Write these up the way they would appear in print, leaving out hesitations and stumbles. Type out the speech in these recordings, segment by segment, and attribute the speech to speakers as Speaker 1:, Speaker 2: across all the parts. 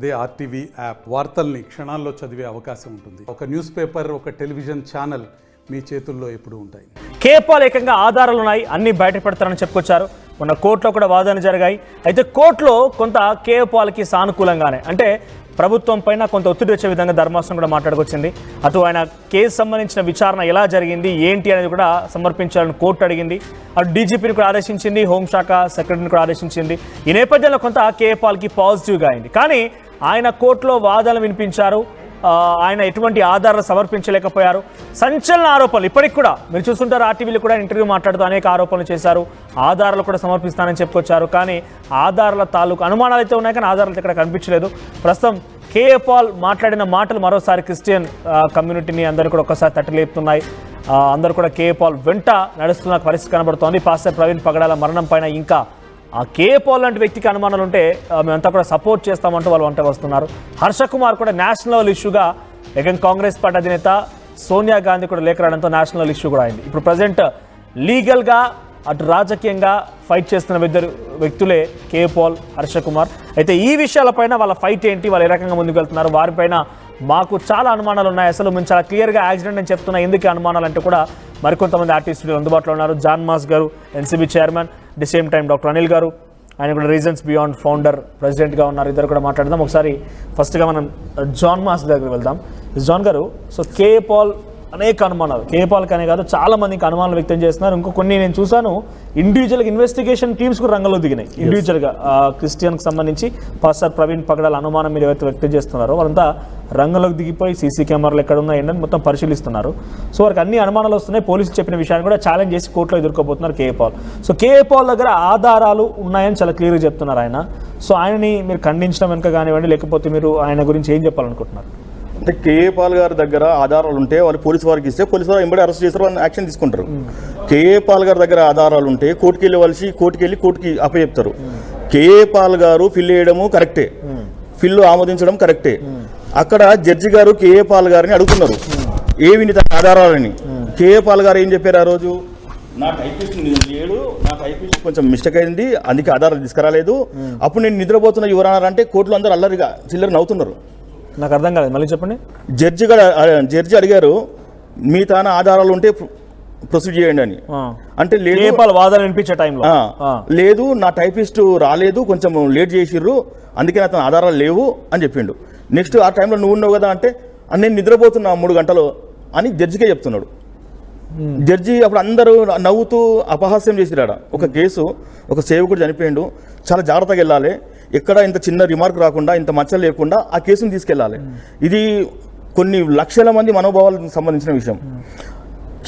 Speaker 1: అదే RTV app వార్తల్ని క్షణాల్లో చదివే అవకాశం ఉంటుంది. ఒక న్యూస్ పేపర్, ఒక టెలివిజన్ ఛానల్ మీ చేతుల్లో ఎప్పుడూ ఉంటాయి.
Speaker 2: కేపాల్ ఏకంగా ఆధారాలు ఉన్నాయి, అన్ని బయటపెడతారని చెప్పుకొచ్చారు. మొన్న కోర్టులో కూడా వాదనలు జరిగాయి. అయితే కోర్టులో కొంత కేపాల్కి సానుకూలంగానే, అంటే ప్రభుత్వం పైన కొంత ఒత్తిడి వచ్చే విధంగా ధర్మాసనం కూడా మాట్లాడుకొచ్చింది. అటు ఆయన కేసు సంబంధించిన విచారణ ఎలా జరిగింది ఏంటి అనేది కూడా సమర్పించాలని కోర్టు అడిగింది. అటు డీజీపీని కూడా ఆదేశించింది, హోంశాఖ సెక్రటరీని కూడా ఆదేశించింది. ఈ నేపథ్యంలో కొంత కేపాల్కి పాజిటివ్గా అయింది. కానీ ఆయన కోర్టులో వాదనలు వినిపించారు. ఆయన ఎటువంటి ఆధారాలు సమర్పించలేకపోయారు. సంచలన ఆరోపణలు ఇప్పటికి కూడా మీరు చూస్తుంటారు. ఆర్టీవీలో కూడా ఇంటర్వ్యూ మాట్లాడుతూ అనేక ఆరోపణలు చేశారు. ఆధారాలు కూడా సమర్పిస్తానని చెప్పుకొచ్చారు. కానీ ఆధారాల తాలూకు అనుమానాలు అయితే ఉన్నాయి, కానీ ఆధారాలు ఇక్కడ కనిపించలేదు. ప్రస్తుతం కేపాల్ మాట్లాడిన మాటలు మరోసారి క్రిస్టియన్ కమ్యూనిటీని అందరూ కూడా ఒక్కసారి తట్టిలేపుతున్నాయి. అందరూ కూడా కేపాల్ వెంట నడుస్తున్న పరిస్థితి కనబడుతోంది. పాస్టర్ ప్రవీణ్ పగడాల మరణం పైన ఇంకా ఆ కేపాల్ లాంటి వ్యక్తికి అనుమానాలు ఉంటే మేమంతా కూడా సపోర్ట్ చేస్తామంటూ వాళ్ళు వంట వస్తున్నారు. హర్ష కుమార్ కూడా నేషనల్ లెవెల్ ఇష్యూగా ఏకంగా కాంగ్రెస్ పార్టీ అధినేత సోనియా గాంధీ కూడా లేఖ రాయడంతో నేషనల్ లెవెల్ ఇష్యూ కూడా అయింది. ఇప్పుడు ప్రజెంట్ లీగల్గా అటు రాజకీయంగా ఫైట్ చేస్తున్న ఇద్దరు వ్యక్తులే కేపాల్, హర్ష కుమార్. అయితే ఈ విషయాలపైన వాళ్ళ ఫైట్ ఏంటి, వాళ్ళు ఏ రకంగా ముందుకు వెళ్తున్నారు, వారిపైన మాకు చాలా అనుమానాలు ఉన్నాయి, అసలు మేము చాలా క్లియర్గా యాక్సిడెంట్ అని చెప్తున్నా, ఎందుకు అనుమానాలు అంటే కూడా మరికొంతమంది ఆర్టిస్టులు అందుబాటులో ఉన్నారు. జాన్ మాస్ గారు NCB chairman, the same time doctor Anil గారు, ఆయన కూడా రీజన్స్ బియాండ్ ఫౌండర్, ప్రెసిడెంట్గా ఉన్నారు. ఇద్దరు కూడా మాట్లాడదాం. ఒకసారి ఫస్ట్గా మనం జాన్ మాస్ దగ్గర వెళ్దాం. జాన్ గారు, సో కేపాల్ అనేక అనుమానాలు, కేపాల్కి అనే కాదు చాలా మందికి అనుమానాలు వ్యక్తం చేస్తున్నారు. ఇంకో కొన్ని నేను చూశాను, ఇండివిజువల్గా ఇన్వెస్టిగేషన్ టీమ్స్ కూడా రంగంలో దిగినాయి. ఇండివిజువల్గా క్రిస్టియన్కి సంబంధించి పాస్టర్ ప్రవీణ్ పగడాల అనుమానం మీరు ఏవైతే వ్యక్తం చేస్తున్నారో వాళ్ళంతా రంగంలోకి దిగిపోయి సీసీ కెమెరాలు ఎక్కడ ఉన్నాయండి మొత్తం పరిశీలిస్తున్నారు. సో వారికి అన్ని అనుమానాలు వస్తున్నాయి. పోలీసులు చెప్పిన విషయాన్ని కూడా ఛాలెంజ్ చేసి కోర్టులో ఎదుర్కోబోతున్నారు కేపాల్. సో కేపాల్ దగ్గర ఆధారాలు ఉన్నాయని చాలా క్లియర్గా చెప్తున్నారు ఆయన. సో ఆయనని మీరు ఖండించడం వెనుక కానివ్వండి, లేకపోతే మీరు ఆయన గురించి ఏం చెప్పాలనుకుంటున్నారు?
Speaker 3: అంటే కేపాల్ గారి దగ్గర ఆధారాలు ఉంటే వాళ్ళు పోలీసు వారికి ఇస్తే పోలీసు వారు ఎంబడి అరెస్ట్ చేస్తారు, వాళ్ళని యాక్షన్ తీసుకుంటారు. కేపాల్ గారి దగ్గర ఆధారాలు ఉంటే కోర్టుకి వెళ్ళవలసి కోర్టుకి అప్పచెప్తారు. కేపాల్ గారు ఫిల్ చేయడము కరెక్టే, ఫిల్ ఆమోదించడం కరెక్టే. అక్కడ జడ్జి గారు కేపాల్ గారిని అడుగుతున్నారు ఏవి తన ఆధారాలని. కేపాల్ గారు ఏం చెప్పారు ఆ రోజు, నా టైపిస్ట్ లేడు, నా టైపిస్ట్ కొంచెం మిస్టేక్ అయింది, అందుకే ఆధారాలు తీసుకురాలేదు. అప్పుడు నేను నిద్రపోతున్న యువరానర్ అంటే కోర్టులో అందరూ అల్లరిగా చిల్లర నవ్వుతున్నారు.
Speaker 2: నాకు అర్థం కాలేదు, మళ్ళీ చెప్పండి.
Speaker 3: జడ్జి అడిగారు మీ తాన ఆధారాలు ఉంటే ప్రొసీడ్ చేయండి అని. అంటే లేదు,
Speaker 2: వాదన వినిపించే టైంలో
Speaker 3: లేదు నా టైపిస్ట్ రాలేదు, కొంచెం లేట్ చేసిర్రు, అందుకే నా తన ఆధారాలు లేవు అని చెప్పిండు. నెక్స్ట్ ఆ టైంలో నువ్వు ఉన్నావు కదా అంటే నేను నిద్రపోతున్నా 3 గంటలు అని జడ్జికే చెప్తున్నాడు. జడ్జి అప్పుడు అందరూ నవ్వుతూ అపహాస్యం చేసిరాడ. ఒక కేసు, ఒక సేవకుడు చనిపోయిండు, చాలా జాగ్రత్తగా వెళ్ళాలి, ఎక్కడ ఇంత చిన్న రిమార్క్ రాకుండా, ఇంత మచ్చలు లేకుండా ఆ కేసును తీసుకెళ్ళాలి. ఇది కొన్ని లక్షల మంది మనోభావాలకు సంబంధించిన విషయం.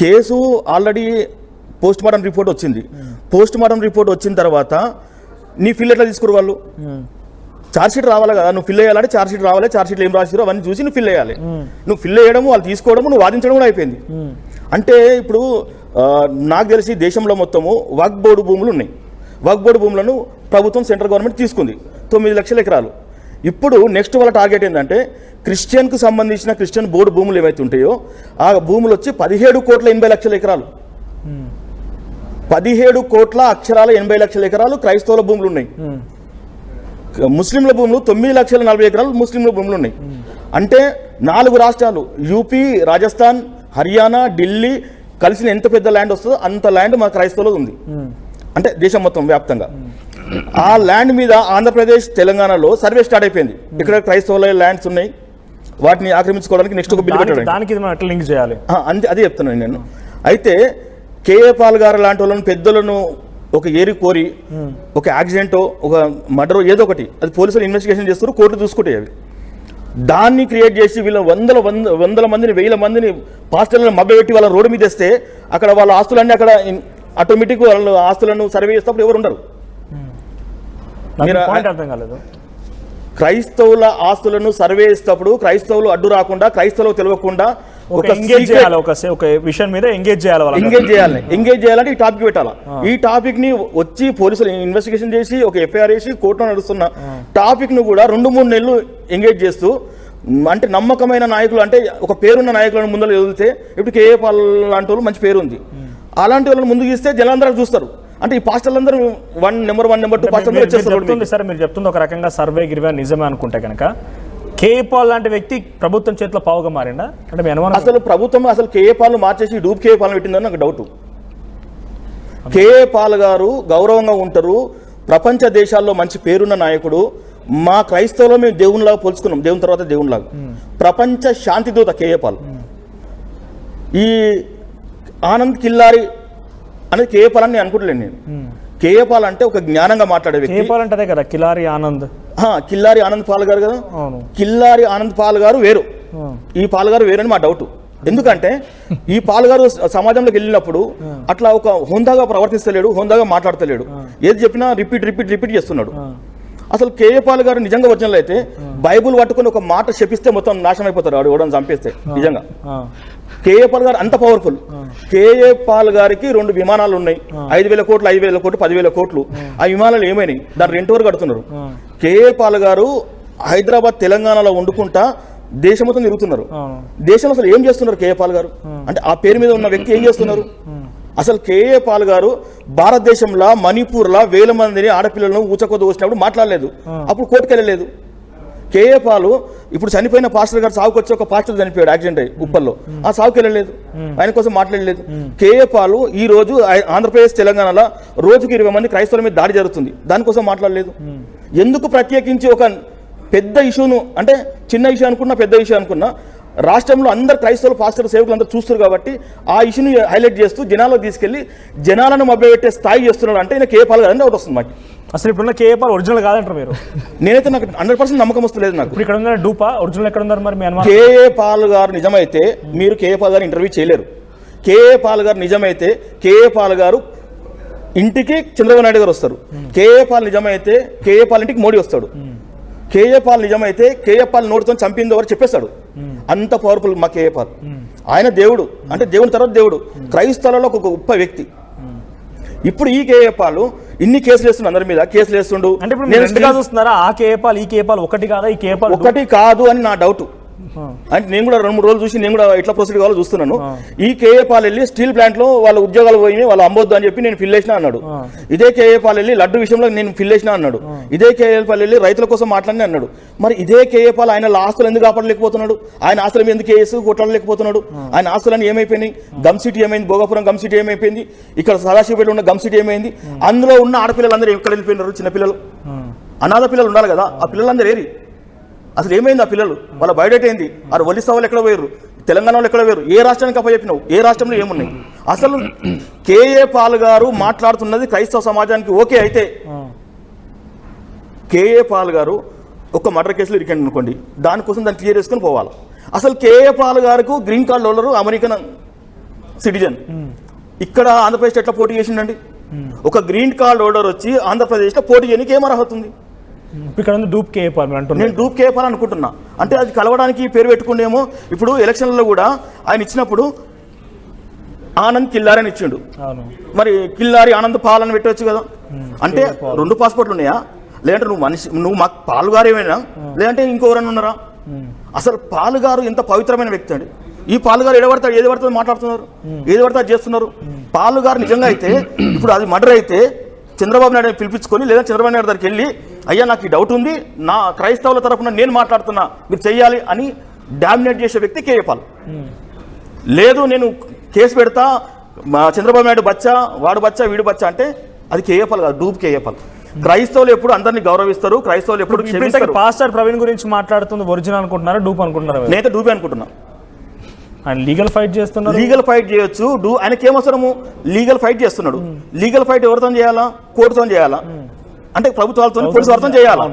Speaker 3: Case already post mortem report వచ్చింది. పోస్ట్ మార్టం రిపోర్ట్ వచ్చిన తర్వాత నీ ఫిల్ ఎట్లా తీసుకురు వాళ్ళు? ఛార్జ్షీట్ రావాలి కదా, నువ్వు ఫిల్ చేయాలంటే ఛార్జ్షీట్ రావాలి, ఛార్జ్షీట్లు ఏం రాసిరో అవన్నీ చూసి నువ్వు ఫిల్ చేయాలి. నువ్వు ఫిల్ చేయడము, వాళ్ళు తీసుకోవడము, నువ్వు వాదించడం కూడా అయిపోయింది. అంటే ఇప్పుడు నాకు తెలిసి దేశంలో మొత్తము వక్ఫ్ బోర్డు భూములు ఉన్నాయి. వక్ఫ్ బోర్డు భూములను ప్రభుత్వం, సెంట్రల్ గవర్నమెంట్ తీసుకుంది 9 లక్షల ఎకరాలు. ఇప్పుడు నెక్స్ట్ వాళ్ళ టార్గెట్ ఏంటంటే క్రిస్టియన్కు సంబంధించిన క్రిస్టియన్ బోర్డు భూములు ఏవైతే ఉంటాయో ఆ భూములు వచ్చి 17,80,00,000 ఎకరాలు. 17,80,00,000 ఎకరాలు క్రైస్తవుల భూములు ఉన్నాయి. ముస్లింల భూములు 9,40,000 ఎకరాలు ముస్లింల భూములు ఉన్నాయి. అంటే 4 రాష్ట్రాలు యూపీ, రాజస్థాన్, హర్యానా, ఢిల్లీ కలిసిన ఎంత పెద్ద ల్యాండ్ వస్తుందో అంత ల్యాండ్ మా క్రైస్తవులో ఉంది. అంటే దేశం మొత్తం వ్యాప్తంగా ఆ ల్యాండ్ మీద ఆంధ్రప్రదేశ్, తెలంగాణలో సర్వే స్టార్ట్ అయిపోయింది. ఇక్కడ క్రైస్తవుల ల్యాండ్స్ ఉన్నాయి, వాటిని ఆక్రమించుకోవడానికి నెక్స్ట్ ఒక బిల్లు పెట్టడానికి అదే చెప్తున్నాను నేను. అయితే కేపాల్ గారు లాంటి వాళ్ళని పెద్దలను ఒక ఏరి కోరి ఒక యాక్సిడెంటో, ఒక మర్డరో ఏదో ఒకటి అది పోలీసులు ఇన్వెస్టిగేషన్ చేస్తారు, కోర్టు చూసుకుంటాయి. అవి దాన్ని క్రియేట్ చేసి వీళ్ళ వందల మందిని, 1000 మందిని పాస్టర్లను మభ్యపెట్టి వాళ్ళ రోడ్డు మీద తెస్తే అక్కడ వాళ్ళ ఆస్తులన్నీ అక్కడ ఆటోమేటిక్ వాళ్ళ ఆస్తులను సర్వే చేసేటప్పుడు ఎవరు ఉండరు. క్రైస్తవుల ఆస్తులను సర్వే చేసేటప్పుడు క్రైస్తవులు అడ్డు రాకుండా, క్రైస్తవులు తెలియకుండా
Speaker 2: విషయం మీద ఎంగేజ్
Speaker 3: చేయాలంటే ఈ టాపిక్ పెట్టాలా. ఈ టాపిక్ ని వచ్చి పోలీసులు ఇన్వెస్టిగేషన్ చేసి ఒక ఎఫ్ఐఆర్ వేసి కోర్టులో నడుస్తున్న టాపిక్ ను కూడా 2-3 నెలలు ఎంగేజ్ చేస్తూ, అంటే నమ్మకమైన నాయకులు, అంటే ఒక పేరున్న నాయకులను ముందర ఎదిలితే ఇప్పుడు కేపాల్ లాంటి వాళ్ళు మంచి పేరు ఉంది, అలాంటి వాళ్ళని ముందుకు ఇస్తే జనాలందరూ చూస్తారు. అంటే ఈ పాస్టర్లందరూ నెంబర్ 1 నెంబర్ 2 పాస్టర్లు వచ్చేస్తారు.
Speaker 2: సార్ మీరు చెప్తుంది ఒక రకంగా సర్వే గిరివే నిజమే అనుకుంటే కనుక కేఏ పాల్ లాంటి వ్యక్తి ప్రభుత్వం చేతిలో పావుగా మారిండా అంటే మీ అనుమానం?
Speaker 3: అసలు ప్రభుత్వం అసలు కేఏ పాల్ మార్చేసి డూప్ కేఏ పాల్ పెట్టిందని నాకు డౌట్. కేఏ పాల్ గారు గౌరవంగా ఉంటారు, ప్రపంచ దేశాల్లో మంచి పేరున్న నాయకుడు. మా క్రైస్తవులో మేము దేవునిలాగా పోల్చుకున్నాం, దేవుని తర్వాత దేవునిలాగా. ప్రపంచ శాంతి దూత కేఏ పాల్. ఈ ఆనంద్ కిల్లారి అనేది కేఏ పాల్ అని నేను అనుకుంటలేను. నేను కేఏ పాల్ అంటే ఒక జ్ఞానంగా మాట్లాడే వ్యక్తి.
Speaker 2: పాల్ అంటే కదా కిల్లారి ఆనంద్,
Speaker 3: కిల్లారి ఆనంద్ పాల్ గారు కదా. కిల్లారి ఆనంద్ పాల్ గారు వేరు, ఈ పాల్ గారు వేరు అని మా డౌట్. ఎందుకంటే ఈ పాల్ గారు సమాజంలోకి వెళ్ళినప్పుడు అట్లా ఒక హోందాగా ప్రవర్తిస్తలేడు, హోందాగా మాట్లాడతలేడు, ఏది చెప్పినా రిపీట్ చేస్తున్నాడు. అసలు కేఏ పాల్ గారు నిజంగా ఒరిజినల్ అయితే బైబుల్ పట్టుకుని ఒక మాట చెప్పిస్తే మొత్తం నాశనం అయిపోతారు, వాడు ఎవడని చంపేస్తే. నిజంగా కేఏ పాల్ గారు అంత పవర్ఫుల్. కేఏ పాల్ గారికి 2 విమానాలు ఉన్నాయి, 5,000 కోట్లు 5,000 కోట్లు 10,000 కోట్లు. ఆ విమానాలు ఏమైనాయి? దాని రెంట్ వరకు కడుతున్నారు. కేఏ పాల్ గారు హైదరాబాద్ తెలంగాణలో వండుకుంటా దేశం మొత్తం తిరుగుతున్నారు. దేశంలో అసలు ఏం చేస్తున్నారు కేఏ పాల్ గారు? అంటే ఆ పేరు మీద ఉన్న వ్యక్తి ఏం చేస్తున్నారు? అసలు కేఏ పాల్ గారు భారతదేశంలో మణిపూర్లో వేల మందిని ఆడపిల్లలను ఊచకొద్దు వచ్చినప్పుడు మాట్లాడలేదు, అప్పుడు కోర్టుకు వెళ్ళలేదు. కేఏ పాలు ఇప్పుడు చనిపోయిన పాస్టర్ గారు సాగుకు వచ్చి ఒక పాస్టర్ చనిపోయాడు యాక్సిడెంట్ అయ్యి ఉప్పల్లో, ఆ సాగుకు వెళ్ళలేదు, ఆయన కోసం మాట్లాడలేదు. కేఏ పాలు ఈ రోజు ఆంధ్రప్రదేశ్ తెలంగాణలో రోజుకి 20 మంది క్రైస్తవుల మీద దాడి జరుగుతుంది, దానికోసం మాట్లాడలేదు. ఎందుకు ప్రత్యేకించి ఒక పెద్ద ఇష్యూను, అంటే చిన్న ఇష్యూ అనుకున్నా పెద్ద ఇష్యూ అనుకున్నా, రాష్ట్రంలో అందరు క్రైస్తవులు పాస్టర్ సేవకులు అందరూ చూస్తారు కాబట్టి ఆ ఇష్యూని హైలైట్ చేస్తూ జనాల్లో తీసుకెళ్లి జనాలను మభ్యపెట్టే స్థాయి చేస్తున్నాడు అంటే ఈయన కేఏ పాల్ గారు ఒకటి వస్తుంది మాకు.
Speaker 2: అసలు ఇప్పుడున్న కేఏ పాల్ ఒరిజినల్ కాదంటారు మీరు?
Speaker 3: నేనైతే నాకు 100% నమ్మకం వస్తలేదు. నాకు
Speaker 2: ఇక్కడ ఉన్న డూపా ఒరిజినల్ ఎక్కడ ఉన్నారు మరి?
Speaker 3: కేఏ పాల్ గారు నిజమైతే మీరు కేఏ పాల్ గారు ఇంటర్వ్యూ చేయలేరు. కేఏ పాల్ గారు నిజమైతే కేఏ పాల్ గారు ఇంటికి చంద్రబాబు నాయుడు గారు వస్తారు. కేఏ పాల్ నిజమైతే కేఏ పాల్ ఇంటికి మోడీ వస్తాడు. కేఏ పాల్ నిజమైతే కేఏ పాల్ నోటితో చంపింది ఎవరు చెప్పేస్తాడు. అంత పవర్ఫుల్ మా కేఏ పాల్. ఆయన దేవుడు, అంటే దేవుని తర్వాత దేవుడు, క్రైస్తవులలో ఒక గొప్ప వ్యక్తి. ఇప్పుడు ఈ కేఏ పాల్ ఇన్ని కేసులు వేస్తుండు, అందరి మీద కేసులు వేస్తుండు.
Speaker 2: చూస్తున్నారా ఆ కేఏ పాల్ ఈ కేఏ పాల్ ఒకటి కాదా? ఈ కేఏ పాల్
Speaker 3: ఒకటి కాదు అని నా డౌట్. అంటే నేను కూడా 2-3 రోజులు చూసి నేను కూడా ఎట్లా ప్రొసీడ్ కావాలో చూస్తున్నాను. ఈ కేఏ పాల్ వెళ్ళి స్టీల్ ప్లాంట్ లో వాళ్ళ ఉద్యోగాలు పోయి వాళ్ళు అమ్మొద్దు అని చెప్పి నేను ఫిల్ చేసినా అన్నాడు. ఇదే కేఏ పాల్ వెళ్ళి లడ్డు విషయంలో నేను ఫిల్ చేసినా అన్నాడు. ఇదే కేఏ పాల్ వెళ్ళి రైతుల కోసం మాట్లాడినా అన్నాడు. మరి ఇదే కేఏ పాల్ ఆయన ఆస్తులు ఎందుకు కాపాడలేకపోతున్నాడు? ఆయన ఆస్తుల మీద ఎందుకు కేసు కొట్లాడలేకపోతున్నాడు? ఆయన ఆస్తులన్నీ ఏమైపోయినాయి? గమ్ సిటీ ఏమైంది? భోగాపురం గమ్ సిటీ ఏమైపోయింది? ఇక్కడ సదాశివపేట ఉన్న గమ్ సిటీ ఏమైంది? అందులో ఉన్న ఆడపిల్లలందరూ ఎక్కడ వెళ్ళిపోయినారు? చిన్నపిల్లలు, అనాథ పిల్లలు ఉండాలి కదా, ఆ పిల్లలందరూ ఏరి? అసలు ఏమైంది? ఆ పిల్లలు వాళ్ళ బయోడేట్ ఏంది? వారు ఒలిస్సా వాళ్ళు ఎక్కడ పోయారు? తెలంగాణలో ఎక్కడ పోయారు? ఏ రాష్ట్రానికి అప్పచెప్పినావు? ఏ రాష్ట్రంలో ఏమున్నాయి? అసలు కేఏ పాల్ గారు మాట్లాడుతున్నది క్రైస్తవ సమాజానికి ఓకే అయితే, కేఏ పాల్ గారు ఒక మర్డర్ కేసులో ఇరికండి అనుకోండి, దానికోసం దాన్ని క్లియర్ చేసుకొని పోవాలి. అసలు కేఏ పాల్ గారికి green card holder, American citizen. ఇక్కడ ఆంధ్రప్రదేశ్ ఎట్లా పోటీ చేసిండండి? ఒక గ్రీన్ కార్డ్ హోల్డర్ వచ్చి ఆంధ్రప్రదేశ్లో పోటీ చేయడానికి ఏం అర్హత ఉంది?
Speaker 2: ఇక్కడ డూప్ కేఏ పాల్ అంటున్నాను.
Speaker 3: నేను డూప్ కేఏ పాల్ అనుకుంటున్నా. అంటే అది కలవడానికి పేరు పెట్టుకుండేమో. ఇప్పుడు ఎలక్షన్లలో కూడా ఆయన ఇచ్చినప్పుడు ఆనంద్ కిల్లారి అని ఇచ్చిండు, మరి కిల్లారి ఆనంద్ పాల్ అని పెట్టవచ్చు కదా. అంటే 2 పాస్పోర్ట్లు ఉన్నాయా? లేదంటే నువ్వు మాకు పాల్ గారు ఏమైనా, లేదంటే ఇంకోరన్నా ఉన్నారా? అసలు పాల్ గారు ఎంత పవిత్రమైన వ్యక్తి అండి. ఈ పాల్ గారు ఏది పడుతుంది మాట్లాడుతున్నారు, ఏది పడితే చేస్తున్నారు. పాల్ గారు నిజంగా అయితే ఇప్పుడు అది మర్డర్ అయితే చంద్రబాబు నాయుడు పిలిపించుకొని, లేదా చంద్రబాబు నాయుడు దగ్గరికి వెళ్ళి, అయ్యా నాకు ఈ డౌట్ ఉంది, నా క్రైస్తవుల తరఫున నేను మాట్లాడుతున్నా, మీరు చెయ్యాలి అని డామినేట్ చేసే వ్యక్తి కేఏ పాల్. లేదు నేను కేసు పెడతా, చంద్రబాబు నాయుడు బచ్చా, వాడు బచ్చా, వీడు బచ్చా అంటే అది కేఏ పాల్ కాదు, డూప్ కేఏ పాల్. క్రైస్తవులు ఎప్పుడు అందరినీ గౌరవిస్తారు, క్రైస్తవులు ఎప్పుడు క్షమిస్తారు.
Speaker 2: పాస్టర్ ప్రవీణ్ గురించి మాట్లాడుతుంది ఒరిజినల్ అనుకుంటున్నారా, డూప్ అనుకుంటున్నారా?
Speaker 3: నేనైతే డూపే అనుకుంటున్నా.
Speaker 2: ఆయన లీగల్ ఫైట్ చేస్తున్నాడు.
Speaker 3: లీగల్ ఫైట్ చేయొచ్చు. ఆయనకి ఏమవసరము? లీగల్ ఫైట్ చేస్తున్నాడు. లీగల్ ఫైట్ ఎవరితో చేయాలా? కోర్టుతో చేయాలా? అంటే ప్రభుత్వాలతో, పోలీసు వారితో చేయాలా?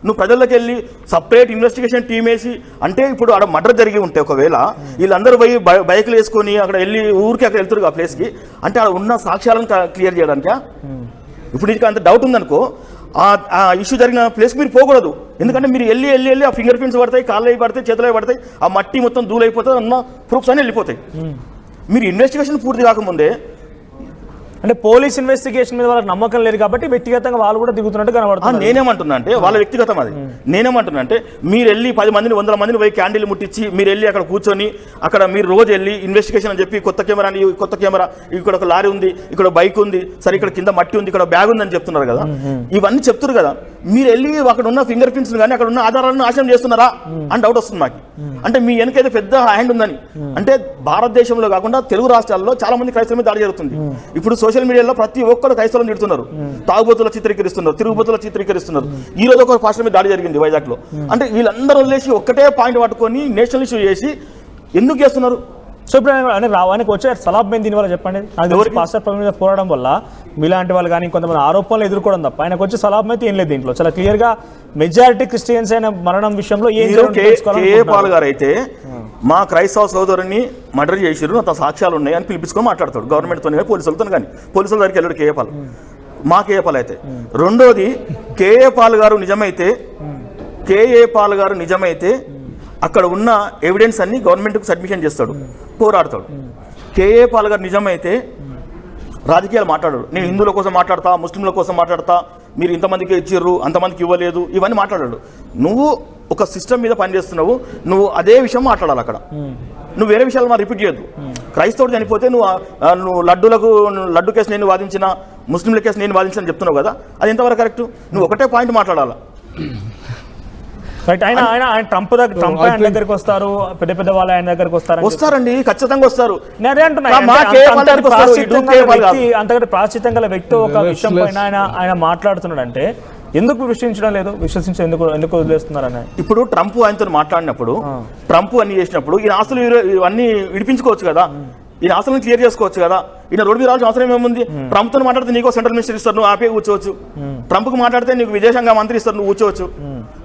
Speaker 3: నువ్వు ప్రజల్లోకి వెళ్ళి సపరేట్ ఇన్వెస్టిగేషన్ టీమ్ వేసి, అంటే ఇప్పుడు ఆడ మర్డర్ జరిగి ఉంటే ఒకవేళ వీళ్ళందరూ పోయి బైకులు వేసుకొని అక్కడ వెళ్ళి ఊరికి అక్కడ వెళ్తారు ఆ ప్లేస్కి, అంటే అక్కడ ఉన్న సాక్ష్యాలను క్లియర్ చేయడానికా? ఇప్పుడు నీకు అంత డౌట్ ఉందనుకో, ఆ ఇష్యూ జరిగిన ప్లేస్కి మీరు పోకూడదు. ఎందుకంటే మీరు వెళ్ళి ఆ ఫింగర్ ప్రింట్స్ పడతాయి, కాళ్ళు పడతాయి, చేతులు పడతాయి, ఆ మట్టి మొత్తం దూలైపోతుంది, ఉన్న ప్రూఫ్స్ అన్నీ వెళ్ళిపోతాయి. మీరు ఇన్వెస్టిగేషన్ పూర్తి కాకముందే
Speaker 2: అంటే పోలీస్ ఇన్వెస్టిగేషన్ మీద వాళ్ళకి నమ్మకం లేదు కాబట్టి వ్యక్తిగతంగా వాళ్ళు కూడా దిగుతున్నట్టు కనబడుతుంది.
Speaker 3: నేనేమంటున్నా అంటే వాళ్ళ వ్యక్తిగతం అది. నేనేమంటున్నా అంటే మీరు వెళ్ళి 10 మందిని 100 మందిని పోయి క్యాండిల్ ముట్టించి మీరు వెళ్ళి అక్కడ కూర్చొని అక్కడ మీరు రోజు వెళ్ళి ఇన్వెస్టిగేషన్ అని చెప్పి కొత్త కెమెరా ఇక్కడ ఒక లారీ ఉంది, ఇక్కడ బైక్ ఉంది, సరే ఇక్కడ కింద మట్టి ఉంది, ఇక్కడ బ్యాగ్ ఉంది అని చెప్తున్నారు కదా. ఇవన్నీ చెప్తున్నారు కదా, మీరు వెళ్ళి అక్కడ ఉన్న ఫింగర్ ప్రింట్స్ కానీ అక్కడ ఉన్న ఆధారాలను నాశనం చేస్తున్నారా అని డౌట్ వస్తుంది మాకు. అంటే మీ వెనకైతే పెద్ద హ్యాండ్ ఉందని. అంటే భారతదేశంలో కాకుండా తెలుగు రాష్ట్రాల్లో చాలా మంది క్రైస్తవుల మీద దాడి జరుగుతుంది. ఇప్పుడు సోషల్ మీడియాలో ప్రతి ఒక్కరు క్రైస్తవులను తిడుతున్నారు, తాగుబోతుల చిత్రీకరిస్తున్నారు, తిరుగుబోతుల చిత్రీకరిస్తున్నారు. ఈ రోజు ఒక పాస్టర్ మీద దాడి జరిగింది వైజాగ్ లో. అంటే వీళ్ళందరూ వదిలేసి ఒక్కటే పాయింట్ పట్టుకొని నేషనల్ ఇష్యూ చేసి ఎందుకు చేస్తున్నారు?
Speaker 2: సో ఇప్పుడు ఆయనకు వచ్చే సలాబ్ మీద దీనివల్ల చెప్పండి. పాస్టర్ ప్రవీణ్ మీద పోరాడడం వల్ల మీలాంటి వాళ్ళు కానీ కొంతమంది ఆరోపణలు ఎదుర్కోవడం తప్ప ఆయనకు వచ్చే సలాబ్ అయితే ఏం లేదు. దీంట్లో చాలా క్లియర్ గా మెజారిటీ క్రిస్టియన్స్ అయిన మరణం విషయంలో
Speaker 3: పాల్ గారు అయితే మా క్రైస్తవ సోదరుని మర్డర్ చేసిరు, అంత సాక్ష్యాలు ఉన్నాయి అని పిలిపించుకొని మాట్లాడతాడు గవర్నమెంట్తో కానీ పోలీసులతో కానీ. పోలీసుల దగ్గరికి వెళ్ళాడు కేఏ పాల్, మా కేఏ పాల్ అయితే. రెండోది కేఏ పాల్ గారు నిజమైతే అక్కడ ఉన్న ఎవిడెన్స్ అన్ని గవర్నమెంట్కి సబ్మిషన్ చేస్తాడు, పోరాడతాడు. కేఏ పాల్ గారు నిజమైతే రాజకీయాలు మాట్లాడాడు. నేను హిందువుల కోసం మాట్లాడతా, ముస్లింల కోసం మాట్లాడతా, మీరు ఇంతమందికి ఇచ్చిర్రు అంతమందికి ఇవ్వలేదు, ఇవన్నీ మాట్లాడాడు. నువ్వు ఒక సిస్టమ్ మీద పనిచేస్తున్నావు, నువ్వు అదే విషయం మాట్లాడాలి అక్కడ. నువ్వు వేరే విషయాలు మా రిపీట్ చేయొద్దు. క్రైస్తవుడు చనిపోతే నువ్వు లడ్డు కేసు నేను వాదించిన, ముస్లింల కేసు నేను వాదించిన చెప్తున్నావు కదా, అది ఎంతవరకు కరెక్ట్? నువ్వు ఒకటే పాయింట్ మాట్లాడాలా.
Speaker 2: ట్రంప్ దగ్గరికి వస్తారు, పెద్ద వాళ్ళు ఆయన దగ్గరికి
Speaker 3: వస్తారండి, ఖచ్చితంగా వస్తారు.
Speaker 2: అంతకంటే ప్రాశ్చితం గల వ్యక్తి ఒక విషయం పైన ఆయన మాట్లాడుతున్నాడు అంటే ఎందుకు విశ్వసించడం లేదు? ఎందుకు వదిలేస్తున్నారని.
Speaker 3: ఇప్పుడు ట్రంప్ ఆయనతో మాట్లాడినప్పుడు, ట్రంప్ అన్ని చేసినప్పుడు ఈయన ఆస్తులు ఇవన్నీ విడిపించుకోవచ్చు కదా, ఈయన ఆస్తులను క్లియర్ చేసుకోవచ్చు కదా. ఈయన రోడ్డు మీద రావాల్సిన అవసరం ఏముంది? ట్రంప్తో మాట్లాడితే నీకు సెంట్రల్ మినిస్టర్ ఇస్తారు, నువ్వు ఆపే కూర్చోవచ్చు. ట్రంప్కి మాట్లాడితే నీకు విదేశాంగ మంత్రి ఇస్తారు, నువ్వు కూర్చోవచ్చు.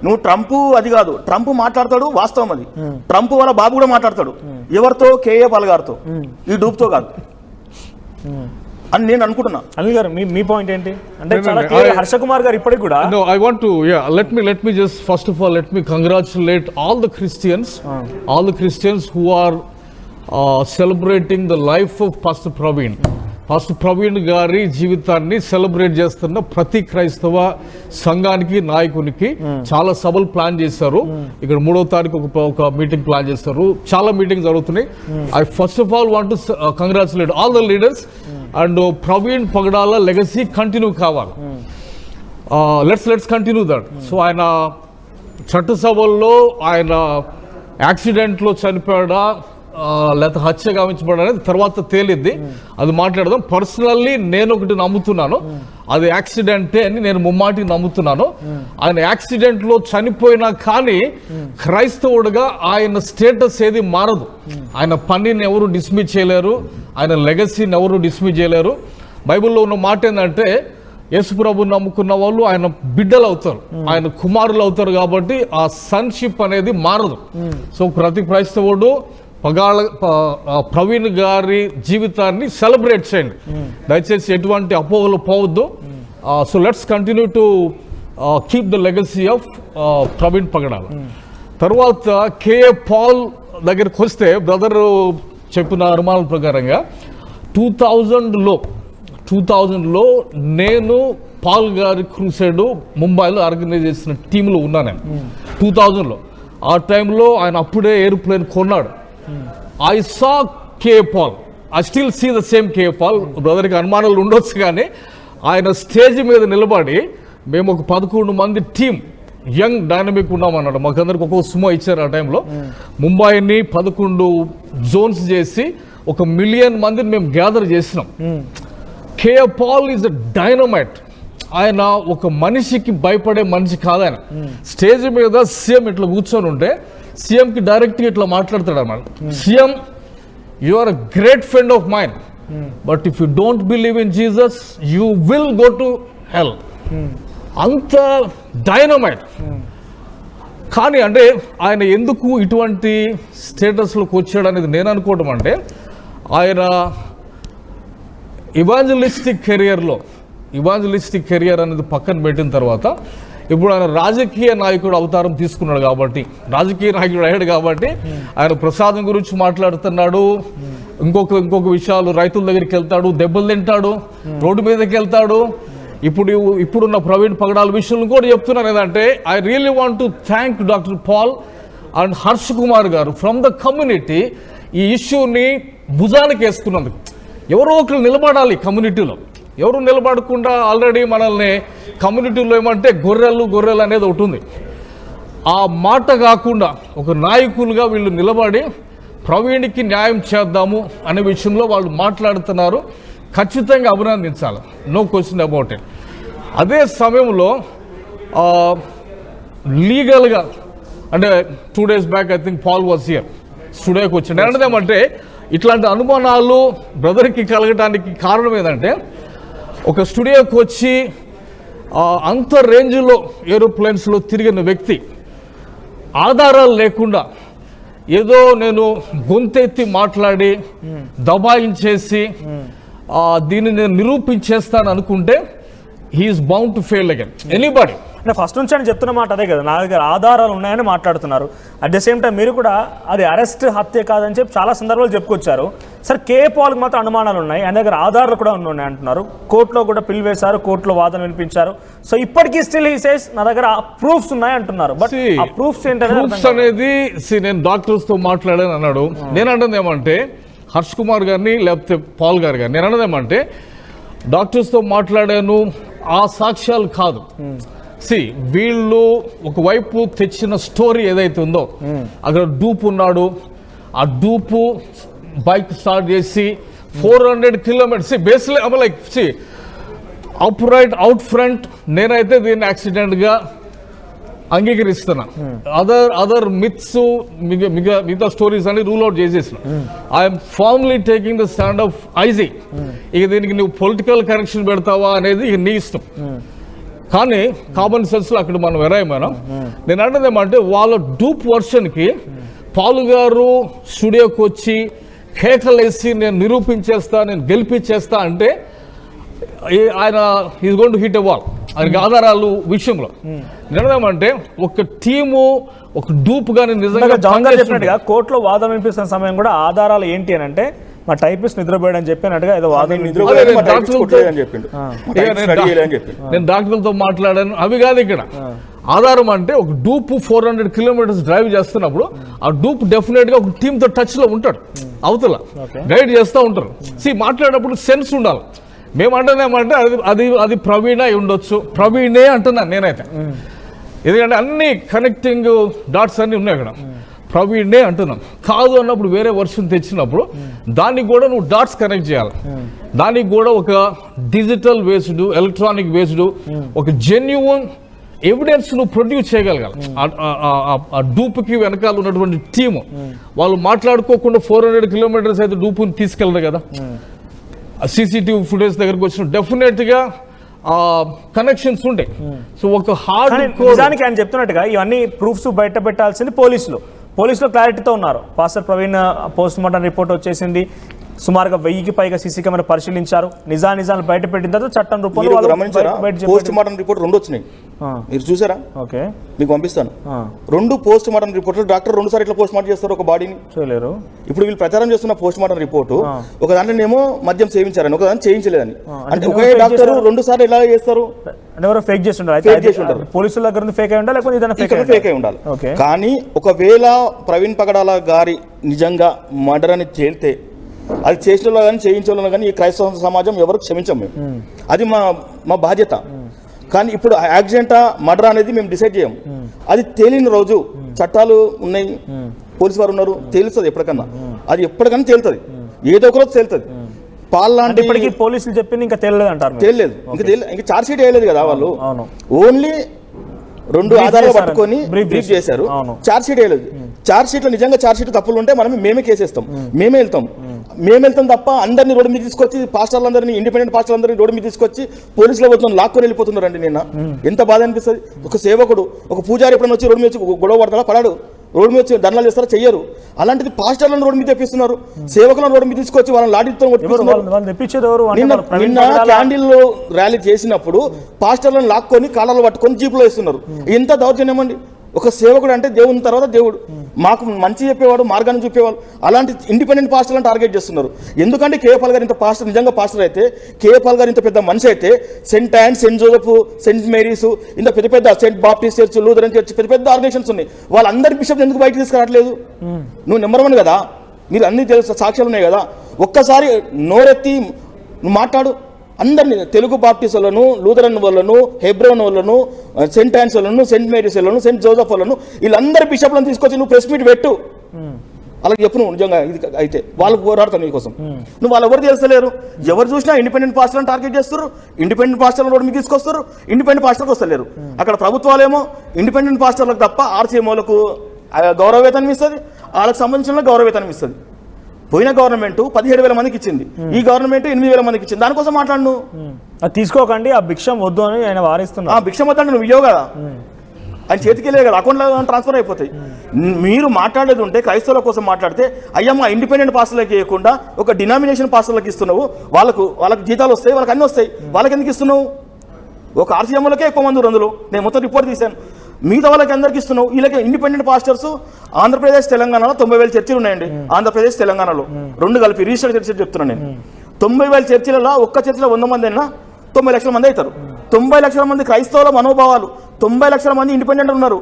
Speaker 3: నువ్వు ట్రంప్ అది కాదు, ట్రంప్ మాట్లాడతాడు వాస్తవం అది. ట్రంప్ వాళ్ళ బాబు కూడా మాట్లాడతాడు. ఎవరితో? కేఏ పాల్ గారితో, ఈ డూప్తో కాదు అని నేను అనుకుంటున్నా.
Speaker 2: అనిల్ గారు మీ పాయింట్ ఏంటి? అంటే హర్ష కుమార్ గారు ఇప్పటికి కూడా
Speaker 4: I want to let me just first of all let me congratulate all the Christians who are celebrating the life of Pastor Praveen. Pastor Praveen గారి జీవితాన్ని సెలబ్రేట్ చేస్తున్న ప్రతి క్రైస్తవ సంఘానికి, నాయకునికి చాలా సభలు ప్లాన్ చేశారు. ఇక్కడ 3వ తారీఖు ఒక మీటింగ్ ప్లాన్ చేస్తారు. చాలా మీటింగ్ జరుగుతున్నాయి. I first of all want to congratulate all the leaders and Praveen Pagdala legacy continue కావాలి. Let's continue that. సో ఆయన చట్టసభల్లో ఆయన యాక్సిడెంట్లో చనిపోయాడా లేకపోతే హత్య గావించబడనేది తర్వాత తేలిద్ది, అది మాట్లాడదాం. పర్సనల్లీ నేను ఒకటి నమ్ముతున్నాను, అది యాక్సిడెంటే అని నేను ముమ్మాటికి నమ్ముతున్నాను. ఆయన యాక్సిడెంట్లో చనిపోయినా కానీ క్రైస్తవుడిగా ఆయన స్టేటస్ ఏది మారదు. ఆయన పనిని ఎవరు డిస్మిస్ చేయలేరు, ఆయన లెగసీని ఎవరు డిస్మిస్ చేయలేరు. బైబిల్లో ఉన్న మాట ఏంటంటే యేసు ప్రభువుని నమ్ముకున్న వాళ్ళు ఆయన బిడ్డలు అవుతారు, ఆయన కుమారులు అవుతారు. కాబట్టి ఆ సన్షిప్ అనేది మారదు. సో ప్రతి క్రైస్తవుడు ప్రవీణ్ గారి జీవితాన్ని సెలబ్రేట్ చేయండి, దయచేసి ఎటువంటి అపోహలు పోవద్దు. So let's continue to keep the legacy of Praveen Pagadala. తర్వాత కేఏ పాల్ దగ్గరికి వస్తే బ్రదర్ చెప్పిన అనుమానాల ప్రకారంగా 2000లో నేను పాల్ గారి క్రూసైడ్ ముంబైలో ఆర్గనైజ్ చేసిన టీంలో ఉన్నా నేను 2000లో. ఆ టైంలో ఆయన అప్పుడే ఏరోప్లేన్ కొన్నాడు. I saw K. Paul. I still see the same K. Paul. బ్రదర్కి అనుమానాలు ఉండొచ్చు కానీ ఆయన స్టేజ్ మీద నిలబడి మేము ఒక 11 మంది టీం యంగ్ డైనమిక్ ఉన్నామన్నాడు. మాకందరికి ఒక్కొక్క సుమో ఇచ్చారు. ఆ టైంలో ముంబైని 11 జోన్స్ చేసి 1 మిలియన్ మందిని మేము గ్యాదర్ చేసినాం. K. Paul is a dynamite. ఆయన ఒక మనిషికి భయపడే మనిషి కాదు. ఆయన స్టేజ్ మీద సీఎం ఇట్లా కూర్చొని ఉంటే సీఎంకి డైరెక్ట్గా ఇట్లా మాట్లాడతాడు అన్నమాట. CM, you are a great friend of mind, but if you don't believe in Jesus you will go to hell. అంత డైనమైట్. కానీ అంటే ఆయన ఎందుకు ఇటువంటి స్టేటస్లోకి వచ్చాడు అనేది నేను అనుకోవడం అంటే ఆయన ఇవాంజలిస్టిక్ కెరియర్ అనేది పక్కన పెట్టిన తర్వాత ఇప్పుడు ఆయన రాజకీయ నాయకుడు అవతారం తీసుకున్నాడు కాబట్టి, రాజకీయ నాయకుడు అయ్యాడు కాబట్టి ఆయన ప్రసాదం గురించి మాట్లాడుతున్నాడు, ఇంకొక విషయాలు రైతుల దగ్గరికి వెళ్తాడు, దెబ్బలు తింటాడు, రోడ్డు మీదకి వెళ్తాడు. ఇప్పుడున్న ప్రవీణ్ పగడాల విషయంలో కూడా చెప్తున్నాను ఏంటంటే I really want to thank doctor Paul and Harsh Kumar garu from the community ఈ ఇష్యూని భుజానికి వేసుకున్నందుకు. ఎవరో ఒకరు నిలబడాలి కమ్యూనిటీలో, ఎవరు నిలబడకుండా ఆల్రెడీ మనల్ని కమ్యూనిటీలో ఏమంటే గొర్రెలు అనేది ఒకటి ఉంది. ఆ మాట కాకుండా ఒక నాయకులుగా వీళ్ళు నిలబడి ప్రవీణ్కి న్యాయం చేద్దాము అనే విషయంలో వాళ్ళు మాట్లాడుతున్నారు. ఖచ్చితంగా అభినందించాలి, నో క్వశ్చన్ అబౌట్ ఇట్. అదే సమయంలో లీగల్గా అంటే 2 days back I think Paul was here, స్టూడియోకి వచ్చింది. అంటే ఇట్లాంటి అనుమానాలు బ్రదర్కి కలగడానికి కారణం ఏంటంటే ఒక స్టూడియోకి వచ్చి అంత రేంజ్లో ఏరోప్లేన్స్లో తిరిగిన వ్యక్తి ఆధారాలు లేకుండా ఏదో నేను గొంతెత్తి మాట్లాడి దబాయించేసి దీన్ని నేను నిరూపించేస్తాను అనుకుంటే he's bound to fail again anybody.
Speaker 2: అంటే ఫస్ట్ నుంచి అని చెప్తున్న మాట అదే కదా, నా దగ్గర ఆధారాలు ఉన్నాయని మాట్లాడుతున్నారు. అట్ ద సేమ్ టైం మీరు కూడా అది అరెస్ట్ హత్య కాదని చెప్పి చాలా సందర్భాలు చెప్పుకొచ్చారు. సార్ కే పాల్కి మాత్రం అనుమానాలు ఉన్నాయి, ఆయన దగ్గర ఆధారాలు కూడా ఉన్నాయి అంటున్నారు. కోర్టులో కూడా పిల్ వేశారు, కోర్టులో వాదన వినిపించారు. సో ఇప్పటికీ స్టిల్ హీ సేస్ నా దగ్గర ప్రూఫ్స్ ఉన్నాయి అంటున్నారు. బట్ ఆ ప్రూఫ్స్
Speaker 4: అనేది నేను డాక్టర్స్తో మాట్లాడాను అన్నాడు. నేను అంటుంది ఏమంటే హర్ష్ కుమార్ గారిని లేకపోతే పాల్ గారు నేను అన్నది ఏమంటే డాక్టర్స్తో మాట్లాడాను, ఆ సాక్ష్యాలు కాదు. వీళ్ళు ఒకవైపు తెచ్చిన స్టోరీ ఏదైతే ఉందో అక్కడ డూప్ ఉన్నాడు, ఆ డూపు బైక్ స్టార్ట్ చేసి 400 kilometers basically like up right out front. నేనైతే దీన్ని యాక్సిడెంట్గా అంగీకరిస్తున్నా. అదర్ మిత్స్ మిగతా స్టోరీస్ అని రూల్ అవుట్ చేసేసిన. I'm firmly taking the stand of IG. ఇక దీనికి నువ్వు పొలిటికల్ కరెక్షన్ పెడతావా అనేది ఇక నీ ఇష్టం, కానీ కామన్ సెన్స్లో అక్కడ మనం ఎరాయమనం. నేను అంటుంది ఏమంటే వాళ్ళ డూప్ వర్షన్కి పాలు గారు స్టూడియోకి వచ్చి కేకలేసి నేను నిరూపించేస్తా, నేను గెలిపించేస్తా అంటే ఆయన is going to hit a wall. ఆయనకి ఆధారాలు విషయంలో నిజమేమంటే ఒక టీము ఒక డూప్ గాని నిజంగా
Speaker 2: జాన్ గారు చెప్పినట్టుగా కోర్టులో వాదన వినిపిస్తున్న సమయం కూడా ఆధారాలు ఏంటి అని అంటే మా టైపిస్ట్ నిద్రపోయాడని చెప్పినట్టుగా ఏదో వాదన
Speaker 4: నేను డాక్టర్లతో మాట్లాడాను. అవి కాదు ఇక్కడ ఆధారం అంటే ఒక డూప్ 400 kilometers డ్రైవ్ చేస్తున్నప్పుడు ఆ డూప్ డెఫినెట్ గా ఒక టీమ్ తో టచ్ లో ఉంటాడు, అవతల గైడ్ చేస్తూ ఉంటారు. మాట్లాడేటప్పుడు సెన్స్ ఉండాలి. మేము అంటున్నామంటే అది ప్రవీణ ఉండొచ్చు, ప్రవీణే అంటున్నాను నేనైతే, ఎందుకంటే అన్ని కనెక్టింగ్ డాట్స్ అన్ని ఉన్నాయి అక్కడ. ప్రవీణే అంటున్నాం. కాదు అన్నప్పుడు వేరే వర్షన్ తెచ్చినప్పుడు దానికి కూడా నువ్వు డాట్స్ కనెక్ట్ చేయాలి. దానికి కూడా ఒక డిజిటల్ బేస్డ్, ఎలక్ట్రానిక్ బేస్డ్ ఒక జెన్యూన్ ఎవిడెన్స్ నువ్వు ప్రొడ్యూస్ చేయగలగాలి. ఆ డూప్కి వెనకాల ఉన్నటువంటి టీము వాళ్ళు మాట్లాడుకోకుండా 400 kilometers అయితే డూపుని తీసుకెళ్ళరు కదా. సీసీటీవీ ఫుటేజ్ దగ్గరకు వచ్చిన డెఫినెట్గా కనెక్షన్స్ ఉంటాయి. సో ఒక హార్డ్
Speaker 2: నిజానికి ఆయన చెప్తున్నట్టుగా ఇవన్నీ ప్రూఫ్స్ బయట పెట్టాల్సింది పోలీసులు క్లారిటీతో ఉన్నారు. Pastor Praveen post mortem report వచ్చేసింది. సుమారుగా 1000కి పైగా సీసీ కెమెరా పరిశీలించారు. నిజాలు బయట పెట్టిన తర్వాత చట్టం రూపంలో
Speaker 3: పోస్ట్ మార్టం రిపోర్ట్ 2 వచ్చినాయి. మీరు చూసారా? ఓకే, మీకు పంపిస్తాను. 2 పోస్ట్ మార్టం రిపోర్ట్లు. డాక్టర్ 2 సార్లు ఇట్లా పోస్ట్ మార్టం చేస్తారు ఒక బాడీని. చేయలేరు. ఇప్పుడు వీళ్ళు ప్రచారం చేస్తున్న పోస్ట్ మార్టం రిపోర్టు ఒక దాంట్లోనేమో మద్యం సేవించారని, ఒక దాన్ని చేయించలేదని. అంటే ఒకే డాక్టర్ 2 సార్లు ఎలా చేస్తారు?
Speaker 2: ఎవరో ఫేక్ చేసి ఉంటారు. పోలీసుల దగ్గర ఫేక్ అయి ఉండాలి, లేకపోతే
Speaker 3: ఫేక్ అయి ఉండాలి. కానీ ఒకవేళ ప్రవీణ్ పగడాల గారి నిజంగా మర్డర్ అని తేలితే అది చేసిన కానీ చేయించడంలో కానీ ఈ క్రైస్తవ సమాజం ఎవరు క్షమించము మేము. అది మా బాధ్యత. కానీ ఇప్పుడు యాక్సిడెంటా మర్డర్ అనేది మేము డిసైడ్ చేయము. అది తేలిన రోజు చట్టాలు ఉన్నాయి, పోలీసు వారు ఉన్నారు, తేలుస్తుంది ఎప్పటికన్నా. అది ఎప్పటికన్నా తేలుతుంది, ఏదో ఒక రోజు తేలుతుంది.
Speaker 2: పాల్లాంటి ఇప్పటికీ పోలీసులు చెప్పింది ఇంకా తేలలేదు అంటారు.
Speaker 3: తేలలేదు, ఇంకా ఛార్జ్ షీట్ వేయలేదు కదా వాళ్ళు. ఓన్లీ 2 ఆధారాలు పట్టుకొని బ్రీఫ్ చేశారు, ఛార్జ్ షీట్ వేయలేదు. ఛార్జ్ షీట్ లో నిజంగా ఛార్జ్ షీట్ తప్పులు ఉంటే మేమే కేసేస్తాం, మేమే వెళ్తాం తప్ప అందరినీ రోడ్డు మీద తీసుకొచ్చి పాస్టర్లందరినీ, ఇండిపెండెంట్ పాస్టర్లందరినీ రోడ్డు మీద తీసుకొచ్చి పోలీసుల వద్ద లాక్కొని వెళ్ళిపోతున్నారండి. నిన్న ఎంత బాధ అనిపిస్తుంది. ఒక సేవకుడు, ఒక పూజారి ఎప్పుడైనా వచ్చి రోడ్డు మీద గొడవ పడతాడా? పడాడు. రోడ్డు మీద వచ్చి ధర్నాలు చేస్తారా? చెయ్యరు. అలాంటిది పాస్టర్లను రోడ్డు మీద తెప్పిస్తున్నారు, సేవకులను రోడ్డు మీద తీసుకొచ్చి వాళ్ళని లాఠీతో నిన్న క్యాండిల్లో ర్యాలీ చేసినప్పుడు పాస్టర్లను లాక్కొని కాళ్ళలో పట్టుకొని జీపులో వేస్తున్నారు. ఎంత దౌర్జన్యం అండి. ఒక సేవకుడు అంటే దేవుని తర్వాత దేవుడు, మాకు మంచి చెప్పేవాడు, మార్గాన్ని చూపేవాడు. అలాంటి ఇండిపెండెంట్ పాస్టర్లను టార్గెట్ చేస్తున్నారు. ఎందుకంటే కేఏపాల్ గారు ఇంత పాస్టర్, నిజంగా పాస్టర్ అయితే, కేఏపాల్ గారు ఇంత పెద్ద మనిషి అయితే, Saint an, Saint Joseph, Saint Mary's, ఇంత పెద్ద పెద్ద Saint Baptist church, Lutheran church, పెద్ద పెద్ద ఆర్గనైజేషన్స్ ఉన్నాయి. వాళ్ళందరి బిషప్ ఎందుకు బయటకు తీసుకురావట్లేదు? నువ్వు నెంబర్ 1 కదా, మీరు అన్ని తెలుసు, సాక్ష్యాలు ఉన్నాయి కదా, ఒక్కసారి నోరెత్తి నువ్వు మాట్లాడు. అందరినీ, తెలుగు బాప్టిస్ట్ వాళ్ళను, లూథరన్ వాళ్ళను, హెబ్రోన్ వాళ్ళను, సెయింట్ యాన్స్ వాళ్ళను, సెయింట్ మేరీస్ వాళ్ళను, సెయింట్ జోసెఫ్ వాళ్ళను, వీళ్ళందరి బిషప్లను తీసుకొచ్చి నువ్వు ప్రెస్ మీట్ పెట్టు. అలా చెప్పు నువ్వు. నిజంగా ఇది అయితే వాళ్ళు పోరాడతారు నీకోసం. నువ్వు వాళ్ళు ఎవరు తెలుస్తలేరు. ఎవరు చూసినా ఇండిపెండెంట్ పాస్టర్లను టార్గెట్ చేస్తారు, ఇండిపెండెంట్ పాస్టర్లను రోడ్డు మీద తీసుకొస్తారు, ఇండిపెండెంట్ పాస్టర్కి వస్తలేరు. అక్కడ ప్రభుత్వాలేమో ఇండిపెండెంట్ పాస్టర్లకు తప్ప ఆర్సీఎంఓలకు గౌరవ వేతనం ఇస్తుంది, వాళ్ళకి సంబంధించిన గౌరవ వేతనం ఇస్తుంది. పోయిన గవర్నమెంట్ 17,000 మందికి ఇచ్చింది, ఈ గవర్నమెంట్ 8,000 మందికి ఇచ్చింది. దానికోసం మాట్లాడు.
Speaker 2: అది తీసుకోకండి, ఆ భిక్షం వద్దు అని ఆయన వారిస్తున్నారు.
Speaker 3: ఆ భిక్షం వద్దంటే నువ్వు ఇవ్వవు కదా, ఆయన చేతికి వెళ్ళే కదా, అకౌంట్లో ట్రాన్స్ఫర్ అయిపోతాయి. మీరు మాట్లాడేది ఉంటే క్రైస్తవుల కోసం మాట్లాడితే, అయ్యమ్మ ఇండిపెండెంట్ పాస్టర్లకు ఇవ్వకుండా ఒక డినామినేషన్ పాస్టర్లకు ఇస్తున్నావు, వాళ్ళకి జీతాలు వస్తాయి, వాళ్ళకి అన్నీ వస్తాయి, వాళ్ళకి ఎందుకు ఇస్తున్నావు? ఒక ఆర్సీఎంలకే ఎక్కువ మంది ఉన్నారు అందులో, నేను మొత్తం రిపోర్ట్ తీశాను. మిగతా వాళ్ళకి అందరికి ఇస్తున్నావు. వీళ్ళకి ఇండిపెండెంట్ పాస్టర్స్ ఆంధ్రప్రదేశ్ తెలంగాణలో 90,000 చర్చిలు ఉన్నాయండి. ఆంధ్రప్రదేశ్ తెలంగాణలో 2 కలిపి రిజిస్టర్డ్ చర్చిలు చెప్తున్నాను నేను. 90,000 చర్చిలలో ఒక్క చర్చిలో 100 మంది అయినా 90 లక్షల మంది అవుతారు. 90 లక్షల మంది క్రైస్తవుల మనోభావాలు, 90 లక్షల మంది ఇండిపెండెంట్ ఉన్నారు.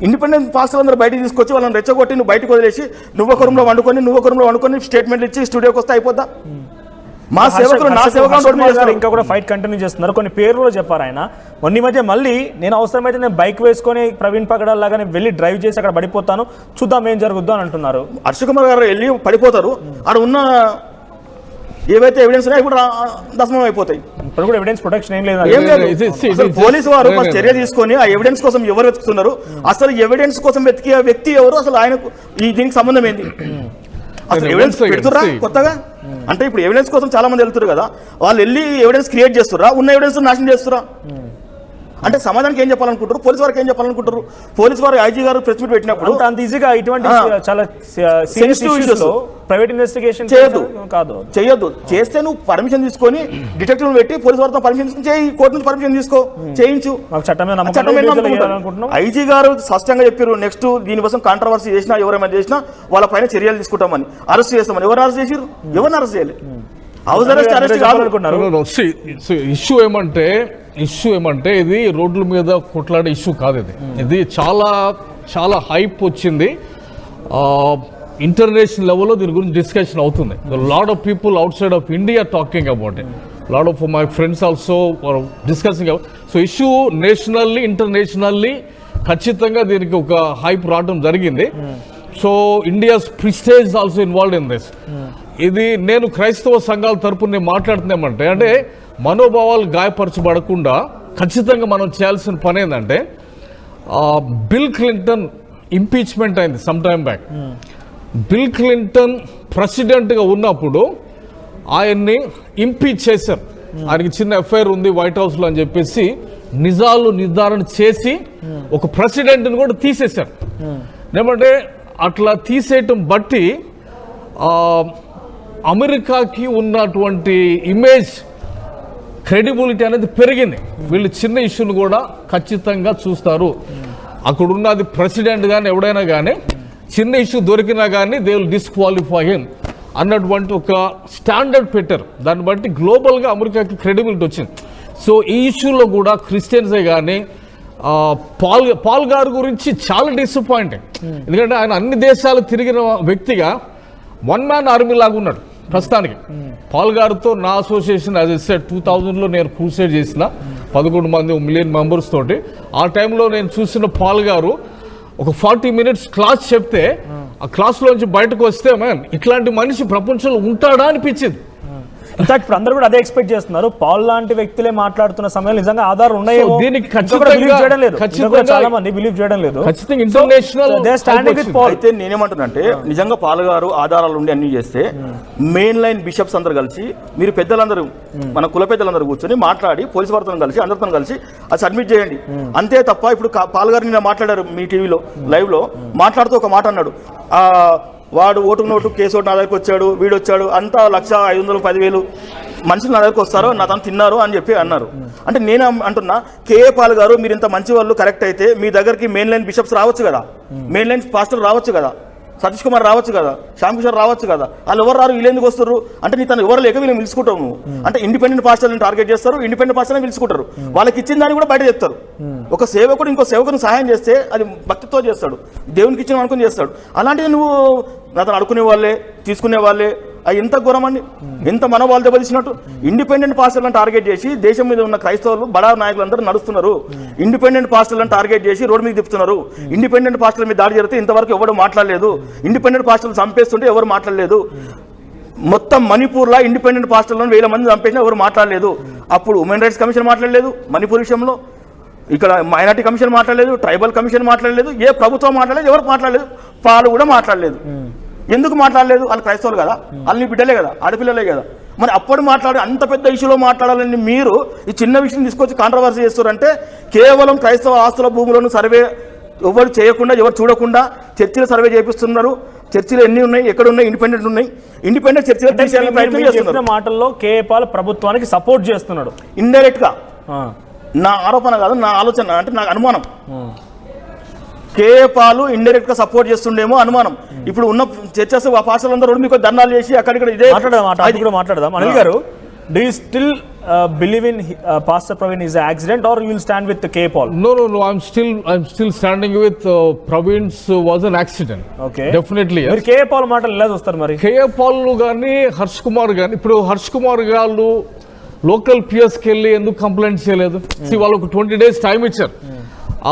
Speaker 3: ఇండిపెండెంట్ పాస్టర్లు అందరూ బయటకు తీసుకొచ్చి వాళ్ళని రెచ్చగొట్టి నువ్వు బయటకు వదిలేసి నువ్వు ఒక రూమ్లో వండుకొని స్టేట్మెంట్లు ఇచ్చి స్టూడియోకి వస్తే అయిపోద్దా? మా సేవకులు నా సేవకులు
Speaker 2: ఇంకా కూడా ఫైట్ కంటిన్యూ చేస్తున్నారు. కొన్ని పేర్లు చెప్పారు ఆయన. మొన్న మధ్య మళ్ళీ నేను అవసరమైతే నేను బైక్ వేసుకొని ప్రవీణ్ పగడాల్ లాగానే వెళ్ళి డ్రైవ్ చేసి అక్కడ పడిపోతాను, చూద్దాం ఏం జరుగుద్దో అని అంటున్నారు.
Speaker 3: హర్ష కుమార్ గారు వెళ్ళి పడిపోతారు, అక్కడ ఉన్న ఏవైతే ఎవిడెన్స్ ఉన్నాయో ఇప్పుడు దశమం అయిపోతాయి.
Speaker 2: ఇప్పుడు కూడా ఎవిడెన్స్ ప్రొటెక్షన్ ఏం లేదు.
Speaker 3: పోలీసు వారు చర్య తీసుకొని ఆ ఎవిడెన్స్ కోసం ఎవరు వెతుకుతున్నారు, అసలు ఎవిడెన్స్ కోసం వెతికే వ్యక్తి ఎవరు, అసలు ఆయనకు దీనికి సంబంధం ఏంటి? అసలు ఎవిడెన్స్ పెడుతురా కొత్తగా? అంటే ఇప్పుడు ఎవిడెన్స్ కోసం చాలా మంది వెళ్తారు కదా, వాళ్ళు వెళ్ళి ఎవిడెన్స్ క్రియేట్ చేస్తురా, ఉన్న ఎవిడెన్స్ నాశనం చేస్తురా? అంటే సమాజానికి ఏం చెప్పాలనుకుంటారు, పోలీసు వారికి ఏం చెప్పాలనుకుంటారు? పోలీసు వారు ఐజీ గారు ప్రెస్ మీట్ పెట్టినప్పుడు
Speaker 2: అంత ఈజీగా ఇటువంటి చాలా
Speaker 3: సెన్సిటివ్ ఇష్యూస్
Speaker 2: ప్రైవేట్ ఇన్వెస్టిగేషన్
Speaker 3: చేయొద్దు. చేస్తే నువ్వు పర్మిషన్ తీసుకొని డిటెక్టివ్ పెట్టి పోలీసు వారితో పర్మిషన్ తీసుకుని చేయి, కోర్టు నుంచి పర్మిషన్ తీసుకో, చేయించు. ఐజీ గారు స్పష్టంగా చెప్పారు, నెక్స్ట్ దీనికోసం కాంట్రవర్సీ చేసినా ఎవరైనా చేసినా వాళ్ళ పైన చర్యలు తీసుకుంటామని, అరెస్ట్ చేస్తామని. ఎవరు అరెస్ట్ చేసారు? ఎవరిని అరెస్ట్ చేయలేదు.
Speaker 4: ఇష్యూ ఏమంటే ఇది రోడ్ల మీద కొట్లాడే ఇష్యూ కాదు. ఇది చాలా చాలా హైప్ వచ్చింది. ఇంటర్నేషనల్ లెవెల్లో దీని గురించి డిస్కషన్ అవుతుంది. Lot of people out side of India talking about it. Lot of my friends also discussing about. So issue nationally internationally ఖచ్చితంగా దీనికి ఒక హైప్ రావడం జరిగింది. So India's prestige also involved in this. ఇది నేను క్రైస్తవ సంఘాల తరపున నేను మాట్లాడుతున్నామంటే, అంటే మనోభావాలు గాయపరచబడకుండా ఖచ్చితంగా మనం చేయాల్సిన పని ఏంటంటే, బిల్ క్లింటన్ ఇంపీచ్మెంట్ అయింది some time back. Bill Clinton ప్రెసిడెంట్గా ఉన్నప్పుడు ఆయన్ని ఇంపీచ్ చేశారు. ఆయనకి చిన్న ఎఫ్ఐఆర్ ఉంది వైట్ హౌస్లో అని చెప్పేసి నిజాలు నిర్ధారణ చేసి ఒక ప్రెసిడెంట్ని కూడా తీసేశారు. ఏమంటే అట్లా తీసేయటం బట్టి అమెరికాకి ఉన్నటువంటి ఇమేజ్, క్రెడిబిలిటీ అనేది పెరిగింది. వీళ్ళు చిన్న ఇష్యూని కూడా ఖచ్చితంగా చూస్తారు. అక్కడ ఉన్నది ప్రెసిడెంట్ కానీ ఎవడైనా కానీ చిన్న ఇష్యూ దొరికినా కానీ దే విల్ డిస్క్వాలిఫై హిమ్ అన్నటువంటి ఒక స్టాండర్డ్ పెట్టారు. దాన్ని బట్టి గ్లోబల్గా అమెరికాకి క్రెడిబిలిటీ వచ్చింది. సో ఈ ఇష్యూలో కూడా క్రిస్టియన్సే కానీ పాల్ గారి గురించి చాలా డిసప్పాయింటింగ్. ఎందుకంటే ఆయన అన్ని దేశాలు తిరిగిన వ్యక్తిగా వన్ మ్యాన్ ఆర్మీ లాగా ఉన్నాడు ప్రస్తుతానికి. పాల్ గారితో నా అసోసియేషన్ యాజ్ ఎ సెట్ 2000లో నేను క్రూసేడ్ చేసిన 11 మంది మిలియన్ మెంబర్స్ తోటి. ఆ టైంలో నేను చూసిన పాల్ గారు ఒక 40 minutes క్లాస్ చెప్తే ఆ క్లాస్లోంచి బయటకు వస్తే ఇట్లాంటి మనిషి ప్రపంచంలో ఉంటాడా అనిపించింది.
Speaker 2: ఇన్ఫాక్ట్ ఇప్పుడు అందరూ కూడా అదే ఎక్స్పెక్ట్ చేస్తున్నారు. పాల్ లాంటి వ్యక్తులే మాట్లాడుతున్న సమయంలో నిజంగా ఆధారం ఉన్నాయో
Speaker 4: దీనికి
Speaker 2: చాలా మంది బిలీవ్ చేయడం లేదు.
Speaker 3: అయితే నేనేమంటున్నానంటే, నిజంగా పాల్ గారు ఆధారాలు ఉండి అన్ని చేస్తే మెయిన్ లైన్ బిషప్స్ అందరు కలిసి, మీరు పెద్దలందరూ మన కుల పెద్దలందరూ కూర్చొని మాట్లాడి పోలీసు వారితో కలిసి అందరితో కలిసి అది సబ్మిట్ చేయండి. అంతే తప్ప ఇప్పుడు పాల్ గారు నిన్న మాట్లాడారు మీ టీవీలో లైవ్లో మాట్లాడుతూ ఒక మాట అన్నాడు, వాడు ఓటుకు నోటు కేసు ఒకటి నా దగ్గరికి వచ్చాడు, వీడు వచ్చాడు, అంతా 1,500,000 10,000 మనుషులు నా దగ్గరకు వస్తారో నా తను తిన్నారు అని చెప్పి అన్నారు. అంటే నేను అంటున్నా, కేఏ పాల్ గారు మీరు ఇంత మంచి వాళ్ళు కరెక్ట్ అయితే మీ దగ్గరికి మెయిన్ లైన్ బిషప్స్ రావచ్చు కదా, మెయిన్ లైన్ పాస్టర్లు రావచ్చు కదా, సతీష్ కుమార్ రావచ్చు కదా, శ్యామ్ కిషోర్ రావచ్చు కదా, వాళ్ళు ఎవరు రారు, వీళ్ళు ఎందుకు వస్తారు అంటే నీ తను ఎవరు లేక వీళ్ళని పిలుచుకుంటావు నువ్వు. అంటే ఇండిపెండెంట్ పాస్టర్లను టార్గెట్ చేస్తారు, ఇండిపెండెంట్ పాస్టర్లను పిలుచుకుంటారు, వాళ్ళకి ఇచ్చిన దాన్ని కూడా బయట చెప్తారు. ఒక సేవకుడు ఇంకో సేవకుని సహాయం చేస్తే అది భక్తితో చేస్తాడు, దేవునికి ఇచ్చిన అనుకుని చేస్తాడు. అలాంటివి నువ్వు అతను అడుకునే వాళ్ళే తీసుకునే వాళ్ళే, అది ఎంత ఘోరం అండి, ఎంత మనోభావాలు దెబ్బతీసినట్టు. ఇండిపెండెంట్ పాస్టర్లను టార్గెట్ చేసి దేశం మీద ఉన్న క్రైస్తవులు బడా నాయకులందరూ నడుస్తున్నారు. ఇండిపెండెంట్ పాస్టర్లను టార్గెట్ చేసి రోడ్డు మీద తిప్పుతున్నారు. ఇండిపెండెంట్ పాస్టర్ల మీద దాడి జరిగితే ఇంతవరకు ఎవరు మాట్లాడలేదు. ఇండిపెండెంట్ పాస్టర్లు చంపేస్తుంటే ఎవరు మాట్లాడలేదు. మొత్తం మణిపూర్లో ఇండిపెండెంట్ పాస్టర్లను 1000 మంది చంపేసినా ఎవరు మాట్లాడలేదు. అప్పుడు ఉమెన్ రైట్స్ కమిషన్ మాట్లాడలేదు మణిపూర్ విషయంలో, ఇక్కడ మైనార్టీ కమిషన్ మాట్లాడలేదు, ట్రైబల్ కమిషన్ మాట్లాడలేదు, ఏ ప్రభుత్వం మాట్లాడలేదు, ఎవరు మాట్లాడలేదు, పాలు కూడా మాట్లాడలేదు. ఎందుకు మాట్లాడలేదు? వాళ్ళు క్రైస్తవులు కదా, వాళ్ళని బిడ్డలే కదా, ఆడపిల్లలే కదా. మరి అప్పుడు మాట్లాడి అంత పెద్ద ఇష్యూలో మాట్లాడాలని మీరు ఈ చిన్న విషయం తీసుకొచ్చి కాంట్రవర్సీ చేస్తారంటే కేవలం క్రైస్తవ ఆస్తుల భూములను సర్వే ఎవరు చేయకుండా ఎవరు చూడకుండా చర్చిల సర్వే చేపిస్తున్నారు. చర్చిలు ఎన్ని ఉన్నాయి, ఎక్కడ ఉన్నాయి, ఇండిపెండెంట్ ఉన్నాయి, ఇండిపెండెంట్ చర్చిలు తీసేయాలని ప్రయత్నం చేస్తున్నారు.
Speaker 2: మాటల్లో కేఏ పాల్ ప్రభుత్వానికి సపోర్ట్ చేస్తున్నాడు
Speaker 3: ఇండైరెక్ట్ గా. నా ఆరోపణ కాదు, నా ఆలోచన, అంటే నాకు అనుమానం. కేఏ పాలు ఇండైరెక్ట్ గా సపోర్ట్ చేస్తుండేమో అనుమానం. ఇప్పుడు ఉన్న చర్చస్ పాస్టర్లందరూ మీకు ధర్నాలు చేసి అక్కడిక్కడ ఇదే
Speaker 2: మాట్లాడదాం. అనిల్ గారు, do you still believe in Pastor Praveen is an accident, or you will stand with K. Paul?
Speaker 4: No. I'm still standing with Praveen's was an accident.
Speaker 2: Okay.
Speaker 4: Definitely.
Speaker 2: మీరు K. Paul మాటలు ఎలా చూస్తారు మరి?
Speaker 4: K. Paul గాని హర్ష్ కుమార్ గాని, ఇప్పుడు హర్ష్ కుమార్ గారు local పిఎస్కి వెళ్ళి ఎందుకు కంప్లైంట్ చేయలేదు? వాళ్ళకు 20 days టైం ఇచ్చారు,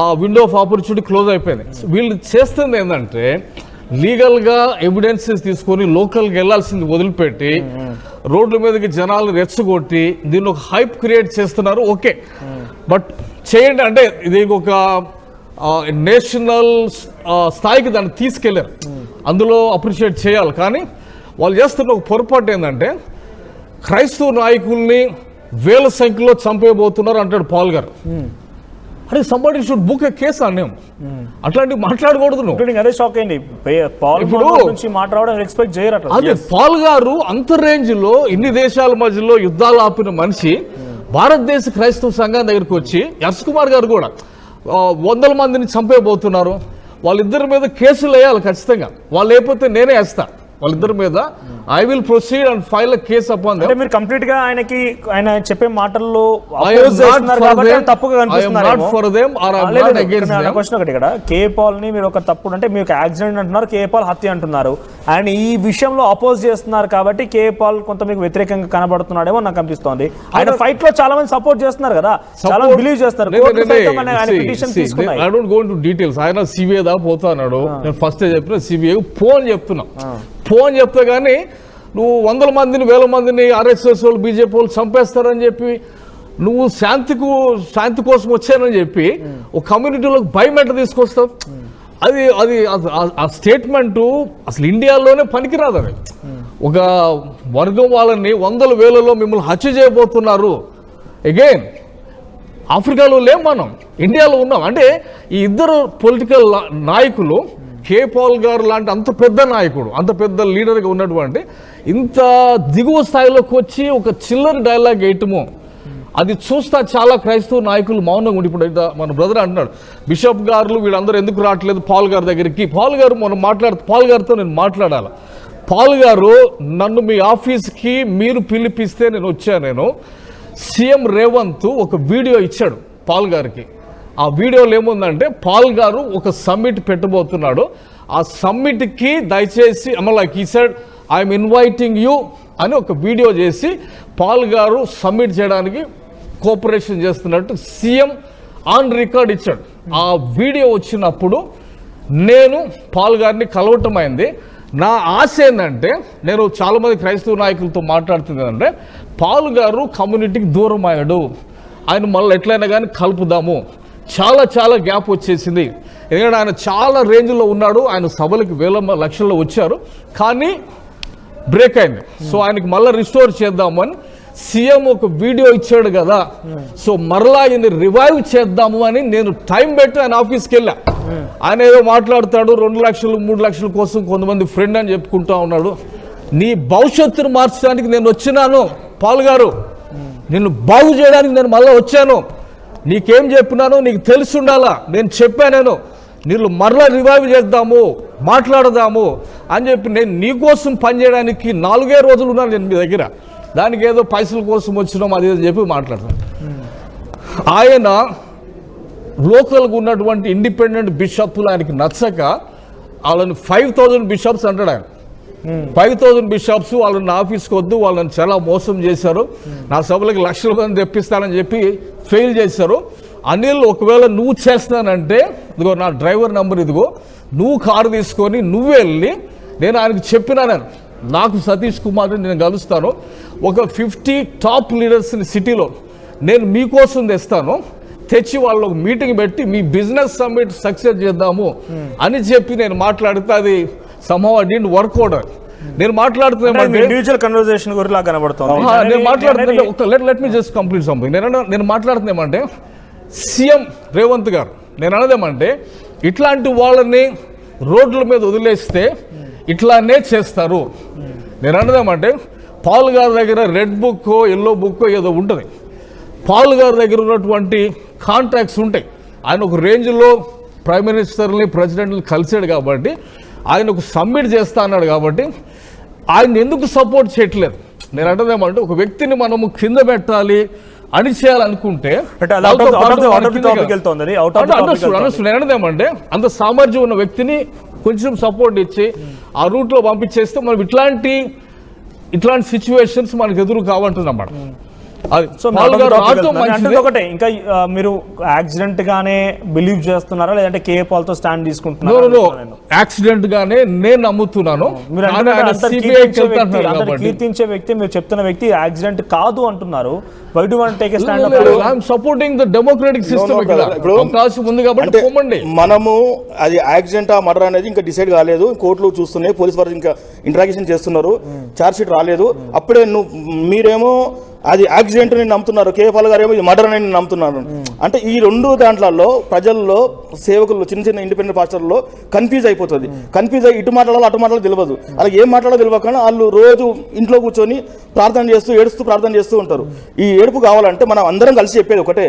Speaker 4: ఆ విండో ఆఫ్ ఆపర్చునిటీ క్లోజ్ అయిపోయింది. వీళ్ళు చేస్తుంది ఏంటంటే లీగల్గా ఎవిడెన్సెస్ తీసుకొని లోకల్కి వెళ్ళాల్సింది వదిలిపెట్టి రోడ్ల మీదకి జనాలు రెచ్చగొట్టి దీన్ని ఒక హైప్ క్రియేట్ చేస్తున్నారు. ఓకే, బట్ చేయండి అంటే ఇది ఒక నేషనల్ స్థాయికి దాన్ని తీసుకెళ్లారు, అందులో అప్రిషియేట్ చేయాలి. కానీ వాళ్ళు చేస్తున్న ఒక పొరపాటు ఏంటంటే క్రైస్తవ నాయకుల్ని 1000 సంఖ్యలో చంపేయబోతున్నారు అంటాడు పాల్ గారు. అరే somebody should book A case అన్నాం, అట్లాంటివి మాట్లాడకూడదు.
Speaker 2: అదే షాక్ అయింది, పాల్ గురించి మాట్లాడడం ఎక్స్పెక్ట్ చేయరు.
Speaker 4: అదే పాల్ గారు అంత రేంజ్ లో ఇన్ని దేశాల మధ్యలో యుద్ధాలు ఆపిన మనిషి భారతదేశ క్రైస్తవ సంఘం దగ్గరికి వచ్చి హర్ష్ కుమార్ గారు కూడా 100 మందిని చంపేయబోతున్నారు, వాళ్ళిద్దరి మీద కేసులు వేయాలి ఖచ్చితంగా. వాళ్ళు లేకపోతే నేనే వేస్తా వాళ్ళిద్దరి మీద. I will proceed and file a case upon them.
Speaker 2: అంటే మీరు కంప్లీట్ గా ఆయన చెప్పే మాటల్లో తప్పుగా క్వశ్చన్ ఒకటి ఇక్కడ. కేఏ పాల్ ని మీరు ఒక తప్పుడు అంటే మీరు యాక్సిడెంట్ అంటున్నారు, కేఏ పాల్ హత్య అంటున్నారు, అండ్ ఈ విషయంలో అపోజ్ చేస్తున్నారు కాబట్టి కేఏ పాల్ కొంత మీకు వ్యతిరేకంగా కనబడుతున్నాడేమో నాకు అనిపిస్తోంది. ఆయన ఫైట్ లో చాలా మంది సపోర్ట్ చేస్తున్నారు కదా, చాలా బిలీవ్ చేస్తారు.
Speaker 4: I don't go into details. ఆయన సిబిఐ దాకా పోతున్నాడు, నేను ఫస్ట్ చెప్పిన సిబిఐ ఫోన్ చెప్తున్నా, ఫోన్ చెప్తే కానీ నువ్వు 100 మందిని 1000 మందిని ఆర్ఎస్ఎస్ వాళ్ళు బీజేపీ వాళ్ళు చంపేస్తారని చెప్పి నువ్వు శాంతి కోసం వచ్చానని చెప్పి ఒక కమ్యూనిటీలోకి భయం ఎట్లా తీసుకొస్తావు? అది అది ఆ స్టేట్మెంటు అసలు ఇండియాలోనే పనికిరాదు. అది ఒక వర్గం వాళ్ళని 100,000 వేలలో మిమ్మల్ని హత్య చేయబోతున్నారు. అగైన్ ఆఫ్రికాలో లేం, మనం ఇండియాలో ఉన్నాం. అంటే ఈ ఇద్దరు పొలిటికల్ నాయకులు, కే పాల్ గారు లాంటి అంత పెద్ద నాయకుడు, అంత పెద్ద లీడర్గా ఉన్నటువంటి ఇంత దిగువ స్థాయిలోకి వచ్చి ఒక చిల్లర డైలాగ్ వేయటము, అది చూస్తా చాలా క్రైస్తవ నాయకులు మౌనంగా ఉండి, ఇప్పుడు మన బ్రదర్ అంటున్నాడు బిషప్ గారు వీళ్ళందరూ ఎందుకు రావట్లేదు పాల్ గారి దగ్గరికి. పాల్ గారు మనం పాల్ గారితో నేను మాట్లాడాలి. పాల్ గారు నన్ను మీ ఆఫీస్కి మీరు పిలిపిస్తే నేను వచ్చాను. నేను సీఎం రేవంత్ ఒక వీడియో ఇచ్చాడు పాల్ గారికి. ఆ వీడియోలో ఏముందంటే పాల్ గారు ఒక సమ్మిట్ పెట్టబోతున్నాడు, ఆ సమ్మిట్కి దయచేసి లైక్ ఈ సెడ్ ఐఎమ్ ఇన్వైటింగ్ యూ అని ఒక వీడియో చేసి పాల్ గారు సబ్మిట్ చేయడానికి కోఆపరేషన్ చేస్తున్నట్టు సీఎం ఆన్ రికార్డ్ ఇచ్చాడు. ఆ వీడియో వచ్చినప్పుడు నేను పాల్ గారిని కలవటం అయింది. నా ఆశ ఏంటంటే, నేను చాలామంది క్రైస్తవ నాయకులతో మాట్లాడుతుంది ఏంటంటే, పాల్ గారు కమ్యూనిటీకి దూరం అయ్యాడు, ఆయన మళ్ళీ ఎట్లయినా కానీ కలుపుదాము. చాలా గ్యాప్ వచ్చేసింది, ఎందుకంటే ఆయన చాలా రేంజ్లో ఉన్నాడు, ఆయన సభలకు 1000 లక్షల్లో వచ్చారు, కానీ బ్రేక్ అయింది. సో ఆయనకి మళ్ళీ రిస్టోర్ చేద్దామని సీఎం ఒక వీడియో ఇచ్చాడు కదా, సో మరలా ఈయన రివైవ్ చేద్దాము అని నేను టైం పెట్టి ఆయన ఆఫీస్కి వెళ్ళా. ఆయన ఏదో మాట్లాడతాడు, 2 లక్షలు 3 లక్షల కోసం కొంతమంది ఫ్రెండ్ అని చెప్పుకుంటా ఉన్నాడు. నీ భవిష్యత్తును మార్చడానికి నేను వచ్చినాను పాల్ గారు నిన్ను బాగు చేయడానికి నేను మళ్ళీ వచ్చాను, నీకేం చెప్పినానో నీకు తెలిసి ఉండాలా, నేను చెప్పాను, నీళ్ళు మరలా రివైవ్ చేద్దాము, మాట్లాడదాము అని చెప్పి నేను నీకోసం పనిచేయడానికి 4 రోజులు ఉన్నాను నేను మీ దగ్గర, దానికి ఏదో పైసల కోసం వచ్చినాం అది అని చెప్పి మాట్లాడతాను. ఆయన లోకల్గా ఉన్నటువంటి ఇండిపెండెంట్ బిషప్లు ఆయనకి నచ్చక వాళ్ళని 5000 బిషప్స్ అంటాడు ఆయన. 5000 బిషప్స్ వాళ్ళని నా ఆఫీస్కి వద్దు, వాళ్ళని చాలా మోసం చేశారు, నా సభలకు లక్షల మంది తెప్పిస్తానని చెప్పి ఫెయిల్ చేశారు. అనిల్ ఒకవేళ నువ్వు చేస్తానంటే ఇదిగో నా డ్రైవర్ నెంబర్ ఇదిగో, నువ్వు కారు తీసుకొని నువ్వు వెళ్ళి, నేను ఆయనకు చెప్పినాను, నాకు సతీష్ కుమార్ని నేను కలుస్తాను, ఒక 50 టాప్ లీడర్స్ని సిటీలో నేను మీకోసం తెస్తాను, తెచ్చి వాళ్ళు ఒక మీటింగ్ పెట్టి మీ బిజినెస్ సమ్మిట్ సక్సెస్ చేద్దాము అని చెప్పి నేను మాట్లాడితే అది somehow I didn't work out. నేను మాట్లాడుతున్నాను
Speaker 2: ఇండివిజువల్ కన్వర్సేషన్ గురించి కనబడుతుంది.
Speaker 4: నేను మాట్లాడుతున్నా let me just complete something. నేను మాట్లాడుతున్నామంటే సీఎం రేవంత్ గారు, నేను అనదేమంటే ఇట్లాంటి వాళ్ళని రోడ్ల మీద వదిలేస్తే ఇట్లానే చేస్తారు. నేను అనదేమంటే పాల్ గారి దగ్గర రెడ్ బుక్ ఎల్లో బుక్ ఏదో ఉంటుంది, పాల్ గారి దగ్గర ఉన్నటువంటి కాంట్రాక్ట్స్ ఉంటాయి. ఆయన ఒక రేంజ్లో ప్రైమ్ మినిస్టర్ని ప్రెసిడెంట్ని కలిసాడు కాబట్టి, ఆయన ఒక సబ్మిట్ చేస్తా అన్నాడు కాబట్టి ఆయన ఎందుకు సపోర్ట్ చేయట్లేదు. నేను అంటదేమంటే ఒక వ్యక్తిని మనము కింద పెట్టాలి అని చేయాలనుకుంటే నేను అంటదేమంటే అంత సామర్థ్యం ఉన్న వ్యక్తిని కొంచెం సపోర్ట్ ఇచ్చి ఆ రూట్లో పంపించేస్తే మనం ఇట్లాంటి సిచ్యువేషన్స్ మనకు ఎదురు కావంటున్నాం మేడం.
Speaker 2: ఒకటే ఇంకా మీరు యాక్సిడెంట్ గానే బిలీవ్ చేస్తున్నారా లేదంటే కేఏ పాల్తో స్టాండ్ తీసుకుంటున్నారా?
Speaker 4: యాక్సిడెంట్ గానే నేను నమ్ముతున్నాను.
Speaker 2: కీర్తించే వ్యక్తి, మీరు చెప్తున్న వ్యక్తి యాక్సిడెంట్ కాదు అంటున్నారు. Why do want take a stand?
Speaker 4: I'm supporting the democratic system. అవకాశం ఉంది కాబట్టి పోమండి.
Speaker 3: మనము అది యాక్సిడెంట్ ఆ మర్డర్ అనేది ఇంకా డిసైడ్ కాలేదు, కోర్టులు చూస్తున్నాయి, పోలీస్ వారు ఇంకా ఇంటరాగేషన్ చేస్తున్నారు, ఛార్జ్ షీట్ రాలేదు. అప్పుడే మీరేమో అది యాక్సిడెంట్ నేను నమ్ముతున్నారు, కేపాల్ గారు ఏమో ఇది మర్డర్ అని నేను నమ్ముతున్నాను. అంటే ఈ రెండు దాంట్లలో ప్రజల్లో సేవకులు చిన్న చిన్న ఇండిపెండెంట్ పాస్టర్లో కన్ఫ్యూజ్ అయిపోతుంది. కన్ఫ్యూజ్ అయ్యి ఇటు మాట్లాడాలో అటు మాట్లాడాలో తెలియదు. అలాగే ఏం మాట్లాడాలో తెలియకుండా వాళ్ళు రోజు ఇంట్లో కూర్చొని ప్రార్థన చేస్తూ ఏడుస్తూ ప్రార్థన చేస్తూ ఉంటారు. ఈ ఏడుపు కావాలంటే మనం అందరం కలిసి చెప్పేది ఒకటే,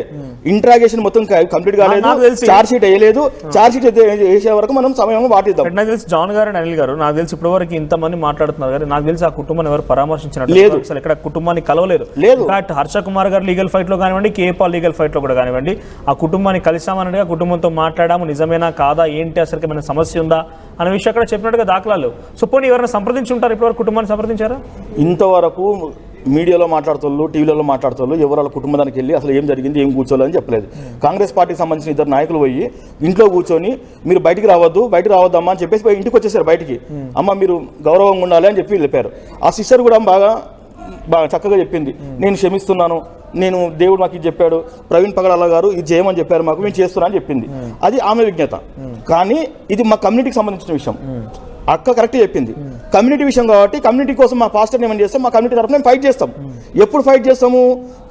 Speaker 3: ఇంట్రాగేషన్ మొత్తం కంప్లీట్ కాలేదు, ఛార్జ్ షీట్ వేయలేదు, ఛార్జ్ షీట్ వేసే వరకు మనం సమయం వాటిద్దాం.
Speaker 2: నాకు తెలిసి జాన్ గారు అండ్ అనిల్ గారు, నాకు తెలిసి ఇప్పటి వరకు ఇంతమంది మాట్లాడుతున్నారు కానీ నాకు తెలిసి ఆ కుటుంబాన్ని ఎవరు పరామర్శించినట్టు
Speaker 3: లేదు,
Speaker 2: అసలు ఇక్కడ కుటుంబాన్ని కలవలేరు. ఇన్ఫాక్ట్ హర్ష కుమార్ గారు లీగల్ ఫైట్ లో కానివ్వండి, కేఏ పాల్ లీగల్ ఫైట్ లో కూడా కానివ్వండి, ఆ కుటుంబాన్ని కలిసామన్నట్టుగా కుటుంబంతో మాట్లాడాము, నిజమేనా కాదా ఏంటి అసలు ఏమైనా సమస్య ఉందా అనే విషయం అక్కడ చెప్పినట్టుగా దాఖలాలు. సో పోనీ ఎవరైనా సంప్రదించి ఉంటారు ఇప్పటివరకు, కుటుంబాన్ని సంప్రదించారా?
Speaker 3: ఇంతవరకు మీడియాలో మాట్లాడుతారు, టీవీలలో మాట్లాడుతారు, ఎవరు వాళ్ళ కుటుంబానికి వెళ్ళి అసలు ఏం జరిగింది ఏం కూర్చోవాలని చెప్పలేదు. కాంగ్రెస్ పార్టీకి సంబంధించిన 2 నాయకులు పోయి ఇంట్లో కూర్చొని మీరు బయటికి రావద్దమ్మా అని చెప్పేసి ఇంటికి వచ్చేసారు. బయటికి అమ్మ మీరు గౌరవంగా ఉండాలి అని చెప్పి వెళ్ళిపోయారు. ఆ సిస్టర్ కూడా బాగా చక్కగా చెప్పింది, నేను క్షమిస్తున్నాను, నేను దేవుడు మాకు ఇది చెప్పాడు, ప్రవీణ్ పగడాల గారు ఇది చేయమని చెప్పారు మాకు, మేము చేస్తున్నా అని చెప్పింది. అది ఆమె విజ్ఞత. కానీ ఇది మా కమ్యూనిటీకి సంబంధించిన విషయం. అక్క కరెక్ట్ చెప్పింది, కమ్యూనిటీ విషయం కాబట్టి కమ్యూనిటీ కోసం మా పాస్టర్ ఏమని చేస్తాం, మా కమ్యూనిటీ తరఫున మేము ఫైట్ చేస్తాం. ఎప్పుడు ఫైట్ చేస్తాము?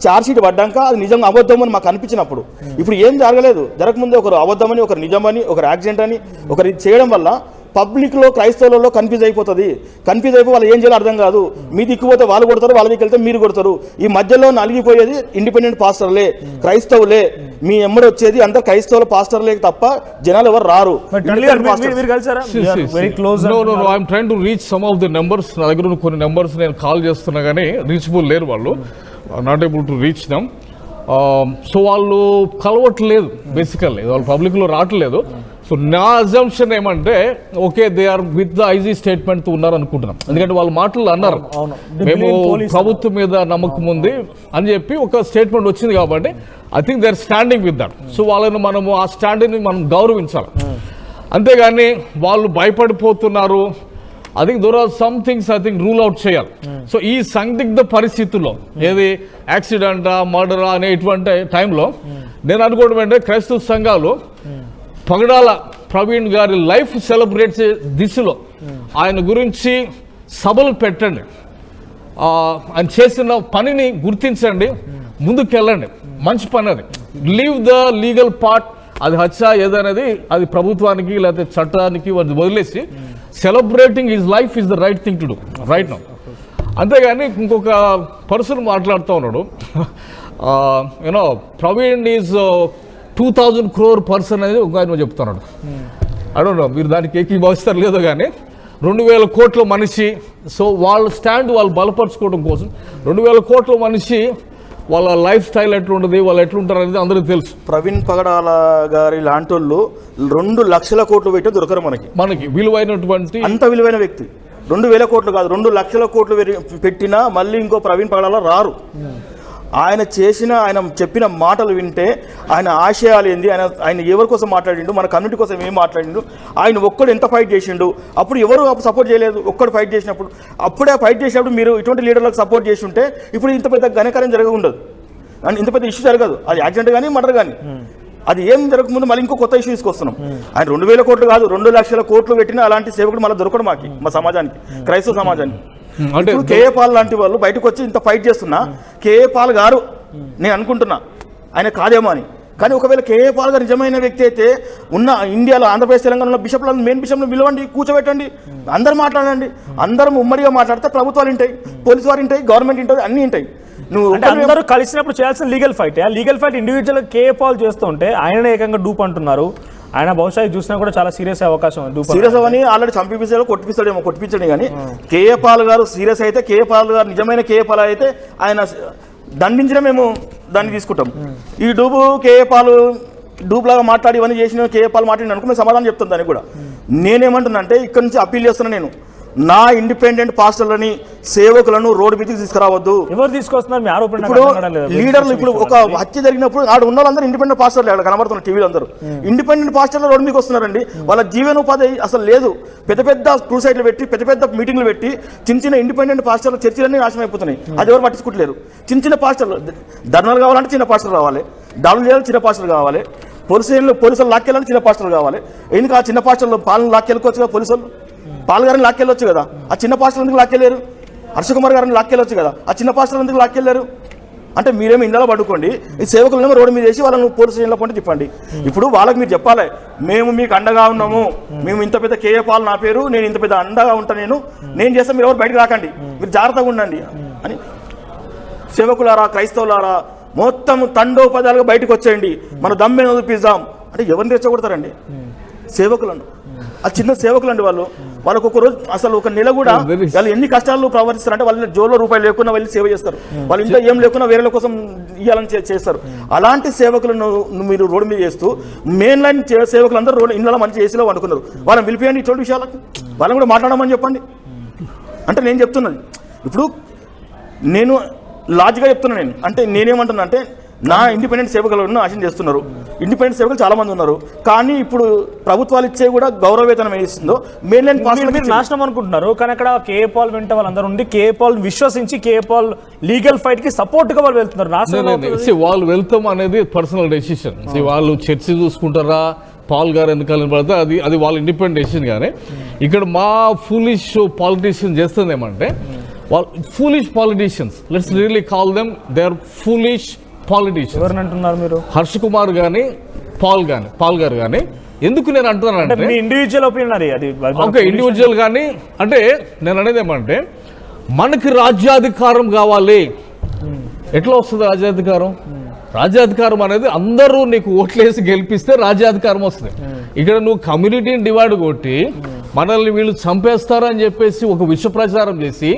Speaker 3: ఛార్జ్ షీట్ పడ్డాక అది నిజంగా అబద్ధం అని మాకు అనిపించినప్పుడు. ఇప్పుడు ఏం జరగలేదు, జరగకముందే ఒకరు అబద్ధమని, ఒకరు నిజమని, ఒకరు యాక్సిడెంట్ అని, ఒకరు చేయడం వల్ల పబ్లిక్లో క్రైస్తవులలో కన్ఫ్యూజ్ అయిపోతుంది. కన్ఫ్యూజ్ అయిపోయి వాళ్ళు ఏం చేయాలో అర్థం కాదు. మీ దిక్కుపోతే వాళ్ళు కొడతారు, వాళ్ళ దిక్కు వెళ్తే మీరు కొడతారు. ఈ మధ్యలో నలిగిపోయేది ఇండిపెండెంట్ పాస్టర్లే, క్రైస్తవులే. మీ ఎమ్మడి వచ్చేది అంతా క్రైస్తవుల పాస్టర్లే తప్ప జనాలు ఎవరు రారు.
Speaker 4: నా దగ్గర కొన్ని నెంబర్స్ నేను కాల్ చేస్తున్నా కానీ రీచబుల్ లేరు, వాళ్ళు not able to reach them. So వాళ్ళు కలవట్లేదు, బేసికల్లీ వాళ్ళు పబ్లిక్లో రావట్లేదు. సో నా అజంప్షన్ ఏమంటే okay they are with the IG statement ఉన్నారు అనుకుంటున్నాం. ఎందుకంటే వాళ్ళ మాటలు అన్నారు మేము ప్రభుత్వం మీద నమ్మకం ఉంది అని చెప్పి ఒక స్టేట్మెంట్ వచ్చింది కాబట్టి I think they are standing with that. So వాళ్ళని మనము ఆ స్టాండింగ్ని మనం గౌరవించాలి. అంతేగాని వాళ్ళు భయపడిపోతున్నారు, I think there are some things I think rule out చేయాలి. సో ఈ సందిగ్ధ పరిస్థితుల్లో ఏది యాక్సిడెంటా మర్డరా అనే ఇటువంటి టైంలో నేను అనుకోవడం అంటే క్రైస్తవ సంఘాలు పగడాల ప్రవీణ్ గారి లైఫ్ సెలబ్రేట్ చేసే దిశలో ఆయన గురించి సభలు పెట్టండి, ఆయన చేసిన పనిని గుర్తించండి, ముందుకెళ్ళండి. మంచి పని అది. లీవ్ ద లీగల్ పార్ట్, అది హత్య ఏదనేది అది ప్రభుత్వానికి లేకపోతే చట్టానికి వదిలేసి celebrating his life is the right thing to do right now. అంతేగాని ఇంకొక పర్సన్ మాట్లాడుతూ ఉన్నాడు, you know Praveen is 2000 crore person అనేది ఒక ఆయన చెప్తున్నాడు. అడో మీరు దానికి ఏకీభవిస్తారు లేదో కానీ 2000 కోట్ల మనిషి. సో వాళ్ళ స్టాండ్ వాళ్ళు బలపరచుకోవడం కోసం 2000 కోట్ల మనిషి వాళ్ళ లైఫ్ స్టైల్ ఎట్లుంటుంది, వాళ్ళు ఎట్లుంటారు అనేది అందరికీ తెలుసు.
Speaker 3: ప్రవీణ్ పగడాల గారి లాంటి వాళ్ళు 2 లక్షల కోట్లు పెట్టి దొరకరు మనకి
Speaker 4: విలువైనటువంటి
Speaker 3: అంత విలువైన వ్యక్తి. 2000 కోట్లు కాదు, 2 లక్షల కోట్లు పెట్టినా మళ్ళీ ఇంకో ప్రవీణ్ పగడాల రారు. ఆయన చెప్పిన మాటలు వింటే ఆయన ఆశయాలు ఏంది, ఆయన ఎవరి కోసం మాట్లాడిండు, మన కమ్యూనిటీ కోసం ఏం మాట్లాడిండు, ఆయన ఒక్కడు ఎంత ఫైట్ చేసిండు, అప్పుడు ఎవరు సపోర్ట్ చేయలేదు. ఒక్కడు ఫైట్ చేసినప్పుడు, అప్పుడే ఫైట్ చేసినప్పుడు మీరు ఇటువంటి లీడర్లకు సపోర్ట్ చేసి ఉంటే ఇప్పుడు ఇంత పెద్ద ఘనకార్యం జరగకుండదు, అండ్ ఇంత పెద్ద ఇష్యూ జరగదు. అది యాక్సిడెంట్ కానీ మర్డర్ కానీ అది ఏం జరగకముందు మళ్ళీ ఇంకో కొత్త ఇష్యూ తీసుకొస్తున్నాం. ఆయన 2000 కోట్లు కాదు 2 లక్షల కోట్లు పెట్టిన అలాంటి సేవకుడు మళ్ళీ దొరకడు మా సమాజానికి, క్రైస్తవ సమాజానికి. అంటే కేఏ పాల్ లాంటి వాళ్ళు బయటకు వచ్చి ఇంత ఫైట్ చేస్తున్నా కేఏ పాల్ గారు నేను అనుకుంటున్నా ఆయన కాదేమో అని. కానీ ఒకవేళ కేఏ పాల్ గారు నిజమైన వ్యక్తి అయితే ఉన్న ఇండియాలో ఆంధ్రప్రదేశ్ తెలంగాణలో బిషప్లను మెయిన్ బిషప్ను పిలవండి, కూర్చోబెట్టండి, అందరు మాట్లాడండి. అందరం ఉమ్మడిగా మాట్లాడితే ప్రభుత్వాలు ఉంటాయి, పోలీసు వారు ఉంటాయి, గవర్నమెంట్ ఉంటుంది, అన్నీ ఉంటాయి.
Speaker 2: అందరూ కలిసినప్పుడు చేయాల్సిన legal fight individual KA Paul చేస్తుంటే ఆయన ఏకంగా డూప్ అంటున్నారు. ఆయన బహుశా చూసినా కూడా చాలా సీరియస్ అవకాశం
Speaker 3: సీరియస్ అవని ఆల్రెడీ చంపిస్తాడో కొట్టిపించాడు. కానీ కేఏ పాల్ గారు సీరియస్ అయితే, కేఏ పాల్ గారు నిజమైన కేఏ పాల్ అయితే ఆయన దండించిన మేము దాన్ని తీసుకుంటాం. ఈ కేఏ పాల్ డూబ్లాగా మాట్లాడి ఇవన్నీ చేసిన కేఏ పాల్ మాట్లాడి అనుకో మేము సమాధానం చెప్తాను. దానికి కూడా నేనేమంటున్నా అంటే ఇక్కడ నుంచి అప్పీల్ చేస్తున్నా, నేను నా ఇండిపెండెంట్ పాస్టర్లని సేవకులను రోడ్డు మీదకి తీసుకురావద్దు.
Speaker 2: ఎవరు తీసుకొస్తున్నారు మీ ఆరోపణ?
Speaker 3: ఇప్పుడు లీడర్లు ఇప్పుడు ఒక హత్య జరిగినప్పుడు ఆడ ఉన్న వాళ్ళందరూ ఇండిపెండెంట్ పాస్టర్లు ఆడ కనబడుతున్నారు టీవీలో, అందరూ ఇండిపెండెంట్ పాస్టర్లు రోడ్డు మీకు వస్తున్నారండి. వాళ్ళ జీవనోపాధి అసలు లేదు. పెద్ద పెద్ద క్రూసైడ్లు పెట్టి పెద్ద పెద్ద మీటింగ్లు పెట్టి చిన్న ఇండిపెండెంట్ పాస్టర్లు చర్చలన్నీ నాశనం అయిపోతున్నాయి. అది ఎవరు పట్టించుకుంటలేరు. చిన్న పాస్టర్లు ధర్నాలు కావాలంటే చిన్న పాస్టర్లు రావాలి, దాడులు చేయాలి చిన్న పాస్టర్లు కావాలి, పోలీసులు లాక్కెళ్ళాలని చిన్న పాస్టర్లు కావాలి. ఎందుకు ఆ చిన్న పాస్టర్లు పాలన లాక్కెళ్ళుకోవచ్చు కదా, పోలీసులు పాల్ గారిని లాక్కెళ్ళొచ్చు కదా, ఆ చిన్న పాస్టర్లు ఎందుకు లాక్కెళ్ళారు? హర్షకుమార్ గారిని లాక్కెళ్ళొచ్చు కదా, ఆ చిన్న పాస్టర్లు ఎందుకు లాక్కెళ్ళారు? అంటే మీరేమో ఇంట్లో పడుకోండి, ఈ సేవకులను రోడ్డు మీద వేసి వాళ్ళని పోలీస్ స్టేషన్లో పంటే చెప్పండి. ఇప్పుడు వాళ్ళకి మీరు చెప్పాలి, మేము మీకు అండగా ఉన్నాము, మేము ఇంత పెద్ద కేఏ పాల్ నా పేరు, నేను ఇంత పెద్ద అండగా ఉంటాను, నేను చేస్తాను, మీరు ఎవరు బయటకు రాకండి, మీరు జాగ్రత్తగా ఉండండి అని. సేవకులారా, క్రైస్తవులారా, మొత్తం తండోపదాలుగా బయటకు వచ్చేయండి, మన దమ్మెను చూపిద్దాం అంటే ఎవరిని రెచ్చగొడతారండి? సేవకులను. ఆ చిన్న సేవకులు అండి వాళ్ళకు ఒక రోజు అసలు ఒక నెల కూడా వాళ్ళు ఎన్ని కష్టాలు ప్రవర్తిస్తారంటే వాళ్ళ జోలో రూపాయలు లేకుండా వెళ్ళి సేవ చేస్తారు, వాళ్ళు ఇంట్లో ఏం లేకుండా వేరే కోసం ఇవ్వాలని చేస్తారు. అలాంటి సేవకులను మీరు రోడ్డు మీద చేస్తూ మెయిన్ లైన్ సేవకులందరూ రోడ్డు ఇళ్ళలో మంచి ఏసీలో వండుకున్నారు. వాళ్ళని పిలిపియండి ఇటువంటి విషయాలకు, వాళ్ళని కూడా మాట్లాడమని చెప్పండి. అంటే నేను చెప్తున్నది ఇప్పుడు నేను లాజిక్గా చెప్తున్నాను. నేను అంటే నేనేమంటున్నా అంటే నా ఇండిపెండెంట్ సేవకులను ఆశం చేస్తున్నారు. ఇండిపెండెంట్ సేవకులు చాలా మంది ఉన్నారు, కానీ ఇప్పుడు ప్రభుత్వాలు ఇచ్చే కూడా గౌరవ వేతనం ఏస్తుందో మెయిన్ లైన్
Speaker 2: మీరు నాశనం అనుకుంటున్నారు. కానీ అక్కడ కేఏ పాల్ వెంట వాళ్ళందరూ ఉండి కేఏ పాల్ విశ్వసించి కేఏ పాల్ లీగల్ ఫైట్ కి సపోర్ట్ గా వాళ్ళు వెళ్తున్నారు.
Speaker 4: వాళ్ళు వెళ్తాం అనేది పర్సనల్ డెసిషన్. వాళ్ళు చర్చి చూసుకుంటారా, పాల్ గారు ఎందుకు పడితే అది వాళ్ళ ఇండిపెండెంట్ డెసిషన్. కానీ ఇక్కడ మా ఫూలిష్ పాలిటీషియన్ చేస్తుంది ఏమంటే, వాళ్ళు foolish politicians, let's really call them, they are foolish politicians.
Speaker 2: ఎవరిని అంటున్నారు మీరు?
Speaker 4: హర్ష్ కుమార్ కానీ పాల్ గారు కానీ. ఎందుకు నేను అంటున్నానంటే
Speaker 2: ఇండివిజువల్ ఒపీనియన్ అది.
Speaker 4: ఓకే, ఇండివిజువల్ కానీ అంటే నేను అనేది ఏమంటే, మనకి రాజ్యాధికారం కావాలి. ఎట్లా వస్తుంది రాజ్యాధికారం? రాజ్యాధికారం అనేది అందరూ నీకు ఓట్లేసి గెలిపిస్తే రాజ్యాధికారం వస్తుంది. ఇక్కడ నువ్వు కమ్యూనిటీని డివైడ్ కొట్టి మనల్ని వీళ్ళు చంపేస్తారని చెప్పేసి ఒక విష ప్రచారం చేసి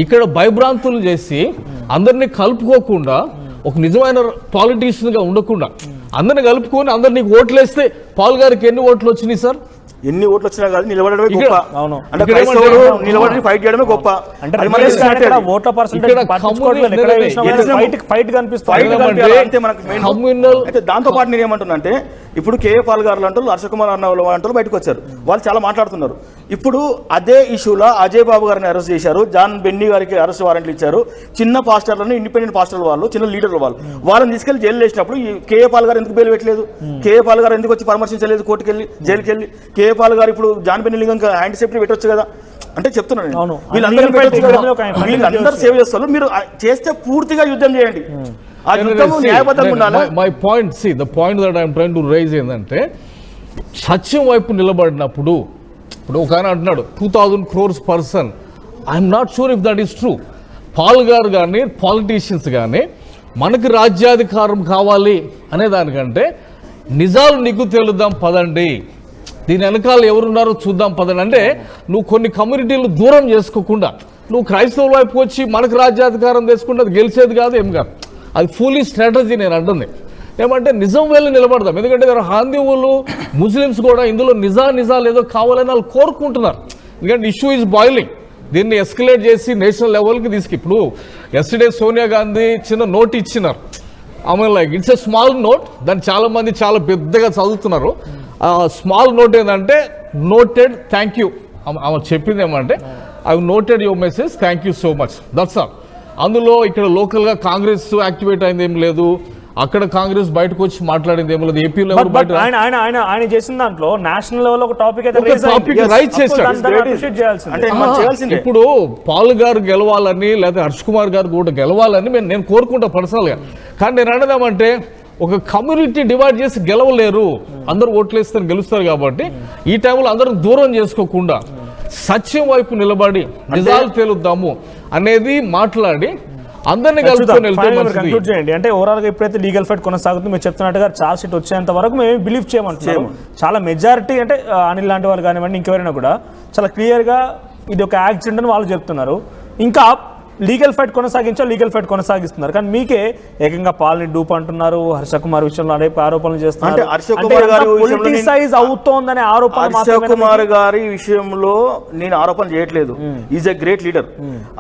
Speaker 4: ఇక్కడ భయభ్రాంతులు చేసి అందరినీ కలుపుకోకుండా, ఒక నిజమైన పాలిటీషియన్గా ఉండకుండా అందరిని కలుపుకొని అందరు నీకు ఓట్లు వేస్తే పాల్ గారికి ఎన్ని ఓట్లు వచ్చినాయి సార్?
Speaker 3: ఎన్ని ఓట్లు వచ్చినా కాదు, నిలబడమే గొప్ప. నిలబడి ఫైట్ చేయడమే గొప్ప. దాంతో పాటు నేను ఏమంటున్నా అంటే, ఇప్పుడు కేఏ పాల్ గారు అంటారు, హర్షకుమార్ అన్న అంటారు బయటకు వచ్చారు, వాళ్ళు చాలా మాట్లాడుతున్నారు. ఇప్పుడు అదే ఇష్యూలో అజయ్ బాబు గారిని అరెస్ట్ చేశారు, జాన్ బెన్నీ గారికి అరెస్ట్ వారెంట్లు ఇచ్చారు. చిన్న పాస్టర్లను, ఇండిపెండెంట్ పాస్టర్లు వాళ్ళు, చిన్న లీడర్లు వాళ్ళని తీసుకెళ్లి జైలు వేసినప్పుడు కేఏ పాల్ గారు ఎందుకు బెయిల్ పెట్టలేదు? కేఏ పాల్ గారు ఎందుకు వచ్చి పరామర్శించలేదు కోర్టుకెళ్ళి, జైలుకి వెళ్ళి? కేఏ పాల్ గారు ఇప్పుడు జాన్ బెన్నీ లింగం హ్యాండ్ సేఫ్టీ పెట్టొచ్చు కదా. అంటే చెప్తున్నాను, వీళ్ళందరూ సేవ చేస్తారు. మీరు చేస్తే పూర్తిగా యుద్ధం చేయండి. ఆ యుద్ధం న్యాయబద్ధంగా ఉండాలి.
Speaker 4: My point, see the point that I'm trying to raise ఏంటంటే, సత్యం వైపు నిలబడినప్పుడు ఇప్పుడు ఒక ఆయన అంటున్నాడు 2000 crores person. I'm not sure if that is true. Paul garu కానీ పాలిటీషియన్స్ కానీ మనకు రాజ్యాధికారం కావాలి అనే దానికంటే నిజాలు నిగ్గు తేలుద్దాం పదండి, దీని వెనకాల ఎవరున్నారో చూద్దాం పదండి అంటే నువ్వు కొన్ని కమ్యూనిటీలు దూరం చేసుకోకుండా నువ్వు క్రైస్తవుల వైపు వచ్చి మనకు రాజ్యాధికారం తెచ్చుకుంటే అది గెలిచేది కాదు, ఏం కాదు. అది ఫుల్లీ స్ట్రాటజీ నేను అంటుంది. ఏమంటే నిజం వెళ్ళి నిలబడదాం. ఎందుకంటే హాందీవులు ముస్లిమ్స్ కూడా ఇందులో నిజాలు ఏదో కావాలని వాళ్ళు కోరుకుంటున్నారు. ఎందుకంటే ఇష్యూ ఈజ్ బాయిలింగ్. దీన్ని ఎస్కలేట్ చేసి నేషనల్ లెవెల్కి ఇప్పుడు ఎస్టర్డే సోనియా గాంధీ చిన్న నోట్ ఇచ్చినారు. ఆమె like it's a small note, దాన్ని చాలామంది చాలా పెద్దగా చదువుతున్నారు. స్మాల్ నోట్ ఏంటంటే నోటెడ్ థ్యాంక్ యూ. ఆమె చెప్పింది ఏమంటే I noted your message, thank you so much, that's all. అందులో ఇక్కడ లోకల్గా కాంగ్రెస్ యాక్టివేట్ అయింది ఏం లేదు, అక్కడ కాంగ్రెస్ బయటకు వచ్చి మాట్లాడింది ఏమో లేదు. ఏపీలో
Speaker 2: ఆయన చేసిన దాంట్లో నేషనల్ లెవెల్ ఒక టాపిక్
Speaker 4: రైట్ చేశాడు. ఇప్పుడు పాల్ గారు గెలవాలని లేదా హర్ష్ కుమార్ గారు కూడా గెలవాలని నేను కోరుకుంటా పర్సనల్గా. కానీ నేను అనదామంటే ఒక కమ్యూనిటీ డివైడ్ చేసి గెలవలేరు, అందరూ ఓట్లేస్తారు గెలుస్తారు. కాబట్టి ఈ టైంలో అందరూ దూరం చేసుకోకుండా సత్యం వైపు నిలబడి నిజాలు తేలుద్దాము అనేది మాట్లాడి అందరినీ
Speaker 2: కంక్లూడ్ చేయండి. అంటే ఓవరాల్ గా ఎప్పుడైతే లీగల్ ఫైట్ కొనసాగుతుంది మీరు చెప్తున్నట్టుగా చార్జ్ షీట్ వచ్చేంత వరకు మేము బిలీవ్ చేయమంటున్నాము. చాలా మెజారిటీ అంటే అనిల్ లాంటి వాళ్ళు కానివ్వండి ఇంకెవరైనా కూడా చాలా క్లియర్ గా ఇది ఒక యాక్సిడెంట్ అని వాళ్ళు చెప్తున్నారు. ఇంకా లీగల్ ఫైట్ కొనసాగిస్తున్నారు. కానీ మీకే ఏకంగా పాల్ని డూప్ అంటున్నారు, హర్ష కుమార్ విషయంలో అనేక ఆరోపణలు చేస్తున్నారు. పొలిటిసైజ్ అవుతోందనే ఆరోపణ.
Speaker 3: హర్ష కుమార్ గారి విషయంలో నేను ఆరోపణ చేయట్లేదు. Is a great leader.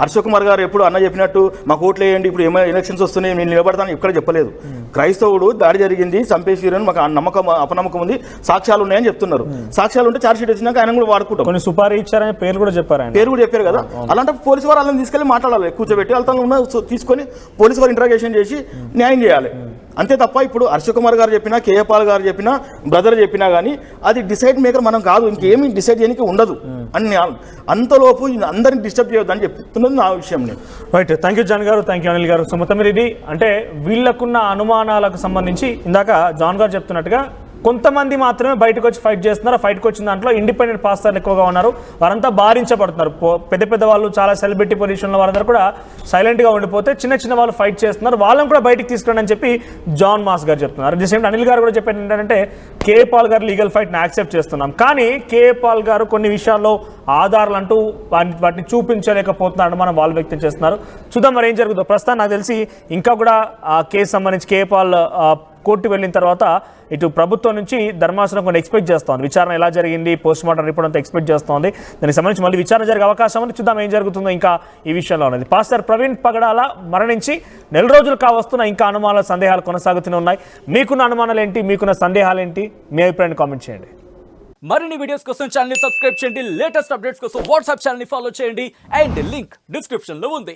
Speaker 3: Harsha Kumar గారు ఎప్పుడు అన్న చెప్పినట్టు మాకు ఓట్లు వేయండి, ఇప్పుడు ఏమైనా ఎలక్షన్స్ వస్తున్నాయి నేను నిలబడతాను ఎక్కడ చెప్పలేదు. క్రైస్తవుడు దాడి జరిగింది, చంపేసిరని మాకు నమ్మకం అపనమ్మకం ఉంది, సాక్ష్యాలు ఉన్నాయని చెప్తున్నారు. సాక్ష్యాలు ఉంటే చార్జ్ షీట్ వచ్చినాక ఆయన కూడా వాడుకుంటాం.
Speaker 2: కొన్ని సుపారీ ఇచ్చారని పేరు కూడా చెప్పారు కదా.
Speaker 3: అలాంటి పోలీసు వారు వాళ్ళని తీసుకెళ్లి మాట్లాడాలి, కూర్చోబెట్టి వాళ్ళతో తీసుకొని పోలీసు వారు ఇంటరాగేషన్ చేసి న్యాయం చేయాలి. అంతే తప్ప ఇప్పుడు హర్ష కుమార్ గారు చెప్పినా, కేఏ పాల్ గారు చెప్పినా, బ్రదర్ చెప్పినా కానీ అది డిసైడ్ మేకర్ మనం కాదు, ఇంకేమీ డిసైడ్ చేయడానికి ఉండదు అని అంతలోపు అందరిని డిస్టర్బ్ చేయొద్దని చెప్తున్నది నా విషయం.
Speaker 2: రైట్, థ్యాంక్ యూ జాన్ గారు, థ్యాంక్ యూ అనిల్ గారు. సో మొత్తం మీరు ఇది అంటే వీళ్ళకున్న అనుమానాలకు సంబంధించి ఇందాక జాన్ గారు చెప్తున్నట్టుగా కొంతమంది మాత్రమే బయటకు వచ్చి ఫైట్ చేస్తున్నారు. ఫైట్కి వచ్చిన దాంట్లో ఇండిపెండెంట్ పాస్టర్లు ఎక్కువగా ఉన్నారు, వారంతా బాధించబడుతున్నారు. పెద్ద వాళ్ళు చాలా సెలబ్రిటీ పొజిషన్లో వారందరూ కూడా సైలెంట్గా ఉండిపోతే చిన్న వాళ్ళు ఫైట్ చేస్తున్నారు, వాళ్ళని కూడా బయటికి తీసుకురండి అని చెప్పి జాన్ మాస్ గారు చెప్తున్నారు. ది సేమ్ అనిల్ గారు కూడా చెప్పేది ఏంటంటే కేఏ పాల్ గారు లీగల్ ఫైట్ని యాక్సెప్ట్ చేస్తున్నాం, కానీ కేఏ పాల్ గారు కొన్ని విషయాల్లో ఆధారాలు అంటూ వాటిని చూపించలేకపోతున్నారు మనం వాళ్ళు వ్యక్తం చేస్తున్నారు. చూద్దాం మరి ఏం జరుగుతుందో. ప్రస్తుతం నాకు తెలిసి ఇంకా కూడా ఆ కేసు సంబంధించి కేఏ పాల్ కోర్టు వెళ్ళిన తర్వాత ఇటు ప్రభుత్వం నుంచి ధర్మాసనం కొన్ని ఎక్స్పెక్ట్ చేస్తోంది. విచారణ ఎలా జరిగింది, పోస్ట్ మార్టం రిపోర్ట్ అంతా ఎక్స్పెక్ట్ చేస్తోంది. దానికి సంబంధించి మళ్ళీ విచారణ జరిగే అవకాశం ఉంది. చూద్దాం ఏం జరుగుతుందో ఇంకా ఈ విషయంలో ఉన్నది. పాస్టర్ ప్రవీణ్ పగడాల మరణించి నెల రోజులు కావస్తున్న ఇంకా అనుమానాలు, సందేహాలు కొనసాగుతూనే ఉన్నాయి. మీకున్న అనుమానాలు ఏంటి, మీకున్న సందేహాలు ఏంటి, మీ అభిప్రాయాన్ని కామెంట్ చేయండి.
Speaker 5: మరిన్ని వీడియోస్ కోసం ఛానల్ ని సబ్స్క్రైబ్ చేయండి. లేటెస్ట్ అప్డేట్స్ కోసం వాట్సాప్ ఛానల్ ని ఫాలో చేయండి. అండ్ లింక్ డిస్క్రిప్షన్ లో ఉంది.